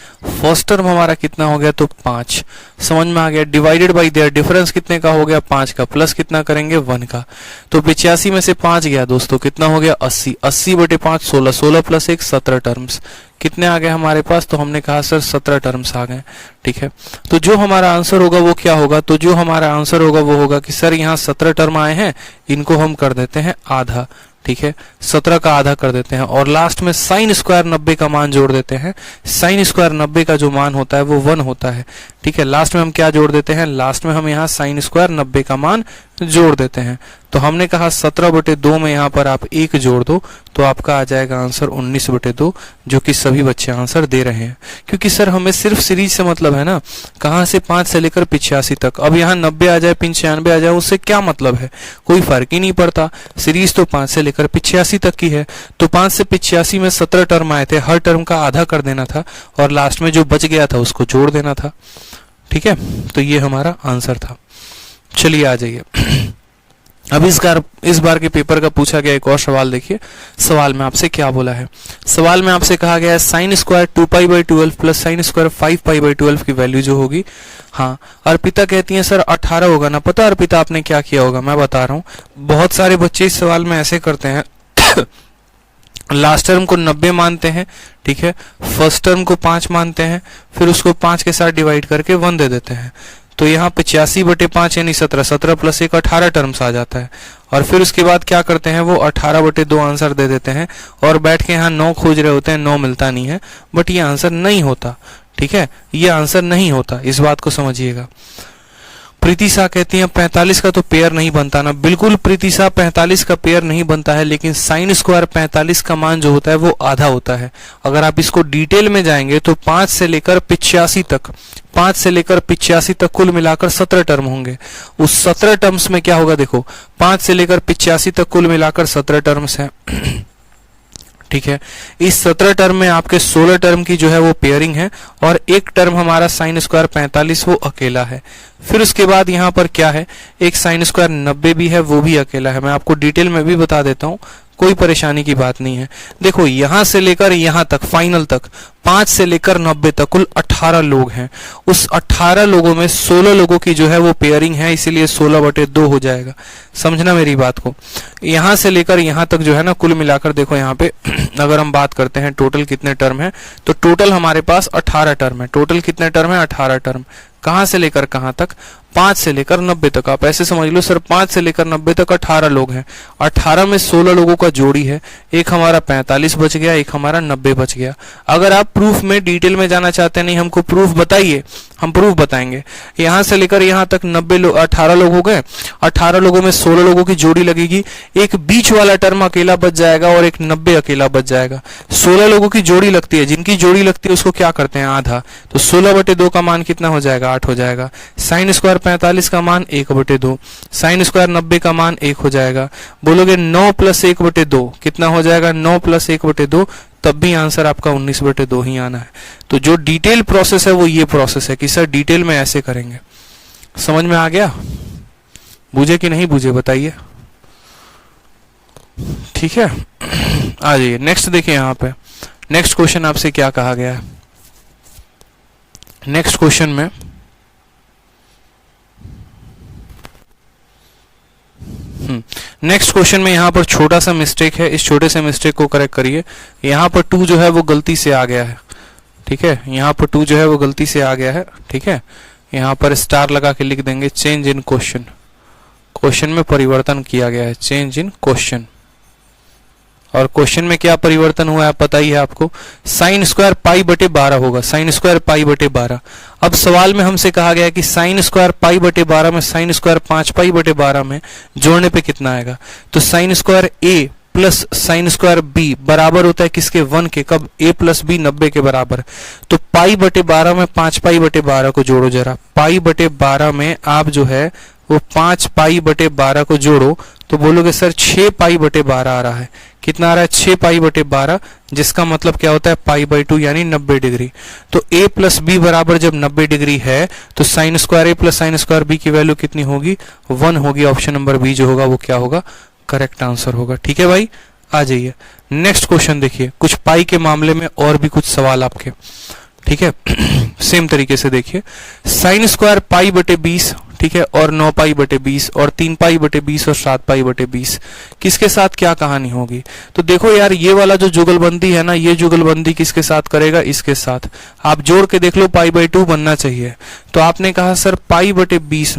फर्स्ट टर्म हमारा कितना हो गया, तो 5, समझ में आ गया। डिवाइडेड बाय देयर डिफरेंस कितने का हो गया, 5 का, प्लस कितना करेंगे 1 का, तो 85 में से 5 गया दोस्तों, कितना हो गया 80, 80/5 16, 16 + 1 17 टर्म्स, कितने आ गए हमारे पास, तो हमने कहा सर 17 टर्म्स आ गए, ठीक है। तो जो हमारा आंसर होगा वो क्या होगा, तो जो हमारा आंसर होगा वो होगा कि सर यहाँ 17 टर्म आए हैं, इनको हम कर देते हैं आधा, ठीक है, 17 का आधा कर देते हैं, और लास्ट में साइन स्क्वायर 90 का मान जोड़ देते हैं। साइन स्क्वायर 90 का जो मान होता है वो 1 होता है, ठीक है। लास्ट में हम क्या जोड़ देते हैं, लास्ट में हम यहाँ साइन स्क्वायर 90 का मान जोड़ देते हैं। तो हमने कहा 17/2 में यहाँ पर आप 1 जोड़ दो, तो आपका आ जाएगा आंसर 19/2, जो कि सभी बच्चे आंसर दे रहे हैं। क्योंकि सर हमें सिर्फ सीरीज से मतलब है ना, कहाँ से 5 से लेकर 85 तक। अब यहाँ 90 आ जाए 95 आ जाए उससे क्या मतलब है, कोई फर्क ही नहीं पड़ता। सीरीज तो 5 से लेकर 85 तक की है, तो 5 से 85 में 17 टर्म आए थे, हर टर्म का आधा कर देना था और लास्ट में जो बच गया था उसको जोड़ देना था, ठीक है। तो ये हमारा आंसर था। चलिए आ जाइए अब इस बार के पेपर का पूछा गया एक और सवाल देखिए। सवाल में आपसे क्या बोला है, सवाल में आपसे कहा गया है sine square 2π/12 plus sine square 5π/12 की वैल्यू जो होगी। हाँ, अर्पिता कहती है सर 18 होगा ना। पता अर्पिता आपने क्या किया होगा, मैं बता रहा हूँ। बहुत सारे बच्चे इस सवाल में ऐसे करते हैं लास्ट टर्म को 90 मानते हैं, ठीक है, फर्स्ट टर्म को 5 मानते हैं, फिर उसको 5 के साथ डिवाइड करके 1 दे देते हैं। तो यहाँ 85/5 यानी 17, 17 + 1 18 टर्म्स आ जाता है। और फिर उसके बाद क्या करते हैं, वो 18/2 आंसर दे देते हैं और बैठ के यहाँ 9 खोज रहे होते हैं, 9 मिलता नहीं है, बट ये आंसर नहीं होता, ठीक है, ये आंसर नहीं होता, इस बात को समझिएगा। प्रीति शाह कहती है 45 का तो पेयर नहीं बनता ना। बिल्कुल प्रीति शाह, 45 का पेयर नहीं बनता है, लेकिन साइन स्क्वायर 45 का मान जो होता है वो आधा होता है। अगर आप इसको डिटेल में जाएंगे तो 5 से लेकर 85 तक, 5 से लेकर 85 तक कुल मिलाकर 17 टर्म होंगे। उस 17 टर्म्स में क्या होगा, देखो 5 से लेकर 85 तक कुल मिलाकर 17 टर्म्स हैं, ठीक है। इस 17 टर्म में आपके 16 टर्म की जो है वो पेयरिंग है और एक टर्म हमारा साइन स्क्वायर 45 वो अकेला है। फिर उसके बाद यहाँ पर क्या है, एक साइन स्क्वायर 90 भी है, वो भी अकेला है। मैं आपको डिटेल में भी बता देता हूँ, कोई परेशानी की बात नहीं है। देखो यहां से लेकर यहां तक फाइनल तक 5 से लेकर 90 तक कुल 18 लोग हैं। उस 18 लोगों में 16 लोगों की जो है वो पेयरिंग है, इसीलिए 16/2 हो जाएगा। समझना मेरी बात को। यहां से लेकर यहां तक जो है ना कुल मिलाकर देखो यहाँ पे अगर हम बात करते हैं टोटल कितने टर्म है, तो टोटल हमारे पास 18 टर्म है। टोटल कितने टर्म है? 18 टर्म। कहां से लेकर कहां तक? 5 से लेकर 90 तक। आप ऐसे समझ लो सर 5 से लेकर 90 तक 18 लोग हैं। 18 में 16 लोगों का जोड़ी है, एक हमारा 45 बच गया, एक हमारा 90 बच गया। अगर आप प्रूफ में डिटेल में जाना चाहते हैं, नहीं हमको प्रूफ बताइए, हम प्रूफ बताएंगे। यहां से लेकर यहां तक 18 लोग हो गए। 18 लोगों में 16 लोगों की जोड़ी लगेगी, एक बीच वाला टर्म अकेला बच जाएगा और एक 90 अकेला बच जाएगा। 16 लोगों की जोड़ी लगती है, जिनकी जोड़ी लगती है उसको क्या करते हैं? आधा। तो 16/2 का मान कितना हो जाएगा? 8 हो जाएगा। साइन स्क्वायर 45 का मान 1/2, साइन स्क्वायर 90 का मान 1 हो जाएगा। बोलोगे 9 + 1/2 कितना हो जाएगा? 9 + 1/2, तब भी आंसर आपका 19/2 ही आना है। तो जो डिटेल प्रोसेस है वो ये प्रोसेस है कि सर डिटेल में ऐसे करेंगे। समझ में आ गया? बूझे कि नहीं बूझे बताइए। ठीक है, आ जाइए नेक्स्ट। देखिए यहाँ पे नेक्स्ट क्वेश्चन आपसे क्या कहा गया है। नेक्स्ट क्वेश्चन में नेक्स्ट क्वेश्चन में यहाँ पर छोटा सा मिस्टेक है, इस छोटे से मिस्टेक को करेक्ट करिए। यहाँ पर 2 जो है वो गलती से आ गया है। ठीक है, यहाँ पर 2 जो है वो गलती से आ गया है। ठीक है, यहाँ पर स्टार लगा के लिख देंगे चेंज इन क्वेश्चन। क्वेश्चन में परिवर्तन किया गया है, चेंज इन क्वेश्चन। और क्वेश्चन में क्या परिवर्तन हुआ है पता ही है आपको। साइन स्क्वायर π/12 होगा, साइन स्क्वायर π/12। अब सवाल में हमसे कहा गया है कि साइन स्क्वायर π/12 में साइन स्क्वायर 5π/12 में जोड़ने पे कितना आएगा। तो sine square a plus sine square b बराबर होता है किसके? 1 के। कब? a + b 90 के बराबर। तो π/12 में 5π/12 को जोड़ो जरा। π/12 में आप जो है वो 5π/12 को जोड़ो तो बोलोगे सर 6π/12 आ रहा है। कितना आ रहा है? 6π/12, जिसका मतलब क्या होता है? π/2 यानी 90 डिग्री। तो a + b बराबर जब 90 डिग्री है तो sine square a + sine square b की वैल्यू कितनी होगी? 1 होगी। ऑप्शन नंबर बी जो होगा वो क्या होगा? करेक्ट आंसर होगा। ठीक है भाई, आ जाइए नेक्स्ट क्वेश्चन। देखिए कुछ पाई के मामले में और भी कुछ सवाल आपके। ठीक है, सेम तरीके से देखिए साइन स्क्वायर π/20, ठीक है, और 9π/20 और 3π/20 और 7π/20 किसके साथ क्या कहानी होगी? तो देखो यार ये वाला जो जुगलबंदी है ना, ये जुगलबंदी किसके साथ करेगा? इसके साथ। आप जोड़ के देख लो, π/2 बनना चाहिए। तो आपने कहा सर π/20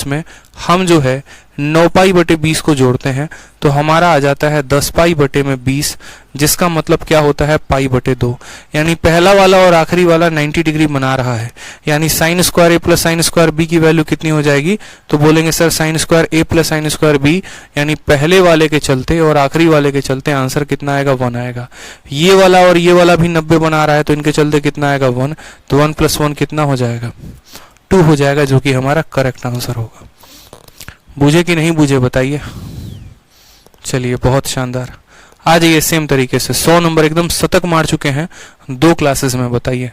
में हम जो है 9π/20 को जोड़ते हैं तो हमारा आ जाता है 10π/20, जिसका मतलब क्या होता है? π/2। यानी पहला वाला और आखिरी वाला 90 डिग्री बना रहा है। यानी sine square a + sine square b की वैल्यू कितनी हो जाएगी? तो बोलेंगे sir sine square a + sine square b, यानी पहले वाले के चलते और आखिरी वाले के चलते आंसर कितना आएगा? 1 आएगा। ये वाला और ये वाला भी 90 बना रहा है तो इनके चलते कितना आएगा? 1। तो 1 + 1 कितना हो जाएगा? 2 हो जाएगा, जो कि हमारा करेक्ट आंसर होगा। बूझे कि नहीं बूझे बताइए। चलिए बहुत शानदार, आ जाइए सेम तरीके से 100 नंबर एकदम शतक मार चुके हैं 2 क्लासेस में। बताइए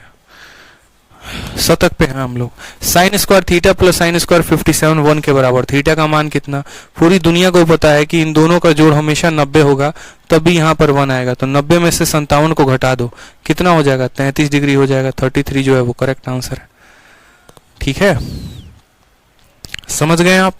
शतक पे हैं हम लोग। Sine square theta + sine square 57 1 के बराबर। थीटा का मान कितना? पूरी दुनिया को पता है कि इन दोनों का जोड़ हमेशा 90 होगा, तभी यहाँ पर 1 आएगा। तो 90 में से 57 को घटा दो, कितना हो जाएगा? 33 डिग्री हो जाएगा। 33 जो है वो करेक्ट आंसर है। ठीक है, समझ गए आप?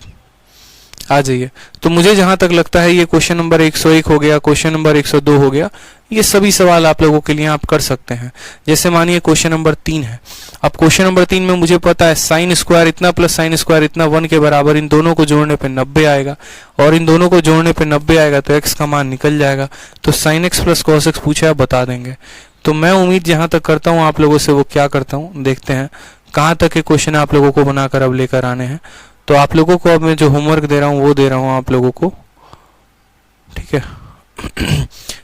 आ जाइए। तो मुझे जहां तक लगता है ये क्वेश्चन नंबर 101 हो गया, क्वेश्चन नंबर 102 हो गया। ये सभी सवाल आप लोगों के लिए आप कर सकते हैं। जैसे मानिए क्वेश्चन नंबर 3 है। अब क्वेश्चन नंबर 3 में मुझे पता है साइन स्क्वायर इतना + साइन स्क्वायर इतना 1 के बराबर। इन दोनों को जोड़ने पे 90 आएगा और इन दोनों को जोड़ने पे 90 आएगा तो x का मान निकल जाएगा। तो साइन x + cos x पूछा है, बता देंगे। तो मैं उम्मीद जहां तक करता हूं आप लोगों से वो क्या करता हूं, देखते हैं कहां तक के क्वेश्चन आप लोगों को बनाकर अब लेकर आने हैं। तो आप लोगों को अब मैं जो होमवर्क दे रहा हूं वो दे रहा हूं आप लोगों को। ठीक है,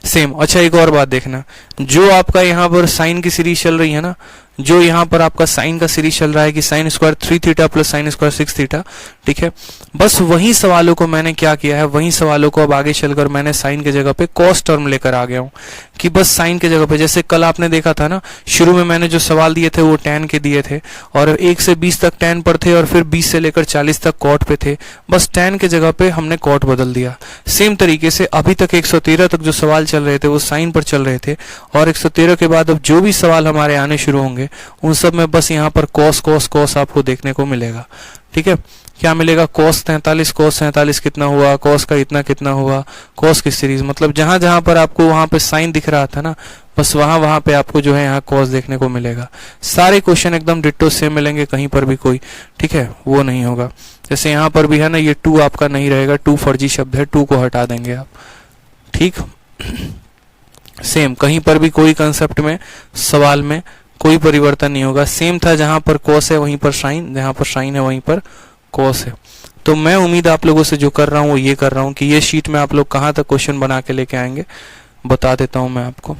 सेम। अच्छा एक और बात देखना, जो आपका यहाँ पर साइन की सीरीज चल रही है ना, जो यहाँ पर आपका साइन का सीरीज चल रहा है कि sine square 3 theta + sine square 6 theta, ठीक है, बस वही सवालों को मैंने क्या किया है, वही सवालों को अब आगे चलकर मैंने साइन की जगह पे कॉस टर्म लेकर आ गया हूँ कि बस साइन के जगह पे, जैसे कल आपने देखा था ना, शुरू में मैंने जो सवाल दिए थे वो tan के दिए थे और 1 से 20 तक tan पर थे और फिर 20 से लेकर 40 तक cot पे थे, बस tan के जगह पे हमने cot बदल दिया। सेम तरीके से अभी तक 113 तक जो सवाल चल रहे थे वो साइन पर चल रहे थे और 113 के बाद अब जो भी सवाल हमारे आने शुरू होंगे उन सब में बस यहाँ पर cos cos cos आपको देखने को मिलेगा। ठीक है, क्या मिलेगा, cos 43 कितना हुआ, cos का इतना कितना हुआ, cos की सीरीज, मतलब जहां जहां पर आपको वहां पे साइन दिख रहा था ना, बस वहां वहां पे आपको जो है यहाँ cos देखने को मिलेगा। सारे क्वेश्चन एकदम डिट्टो सेम मिलेंगे, कहीं पर भी कोई, ठीक है, वो नहीं होगा। जैसे यहाँ पर भी है ना, ये 2 आपका नहीं रहेगा, 2 फर्जी शब्द है, 2 को हटा देंगे आप। ठीक, सेम कहीं पर भी कोई कंसेप्ट में सवाल में कोई परिवर्तन नहीं होगा, सेम था, जहां पर cos है वहीं पर साइन, जहां पर साइन है वहीं पर cos है। तो मैं उम्मीद आप लोगों से जो कर रहा हूं वो ये कर रहा हूं कि ये शीट में आप लोग कहां तक क्वेश्चन बना के लेके आएंगे बता देता हूं मैं आपको।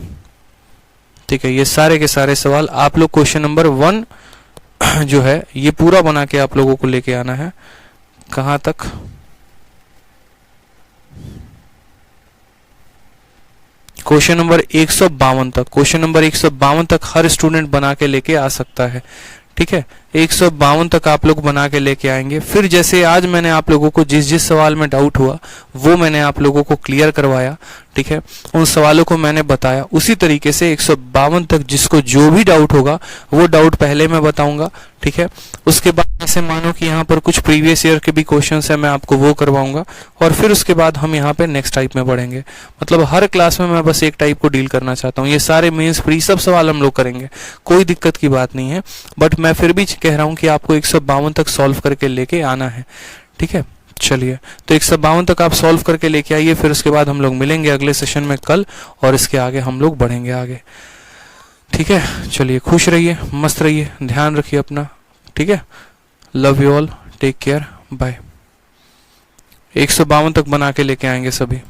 ठीक है, ये सारे के सारे सवाल आप लोग क्वेश्चन नंबर 1 जो है ये पूरा बना के आप लोगों को लेके आना है। कहां तक, क्वेश्चन नंबर 152 तक, क्वेश्चन नंबर 152 तक हर स्टूडेंट बना के लेके आ सकता है। ठीक है, 152 तक आप लोग बना के लेके आएंगे। फिर जैसे आज मैंने आप लोगों को जिस जिस सवाल में डाउट हुआ वो मैंने आप लोगों को क्लियर करवाया। ठीक है, उन सवालों को मैंने बताया, उसी तरीके से 152 तक जिसको जो भी डाउट होगा वो डाउट पहले मैं बताऊंगा। ठीक है, उसके बाद जैसे मानो कि यहाँ पर कुछ प्रीवियस ईयर के भी क्वेश्चंस है, मैं आपको वो करवाऊंगा और फिर उसके बाद हम यहाँ पे नेक्स्ट टाइप में बढ़ेंगे। मतलब हर क्लास में मैं बस एक टाइप को डील करना चाहता हूँ। ये सारे मेंस प्री सब सवाल हम लोग करेंगे, कोई दिक्कत की बात नहीं है, बट मैं फिर भी कह रहा हूँ कि आपको 152 तक सॉल्व करके लेके आना है। ठीक है, चलिए, तो 152 तक आप सॉल्व करके लेके आइए, फिर उसके बाद हम लोग मिलेंगे अगले सेशन में कल और इसके आगे हम लोग बढ़ेंगे आगे। ठीक है, चलिए, खुश रहिए, मस्त रहिए, ध्यान रखिए अपना। ठीक है, love you all, take care, bye. 152 तक बना के लेके आएंगे सभी।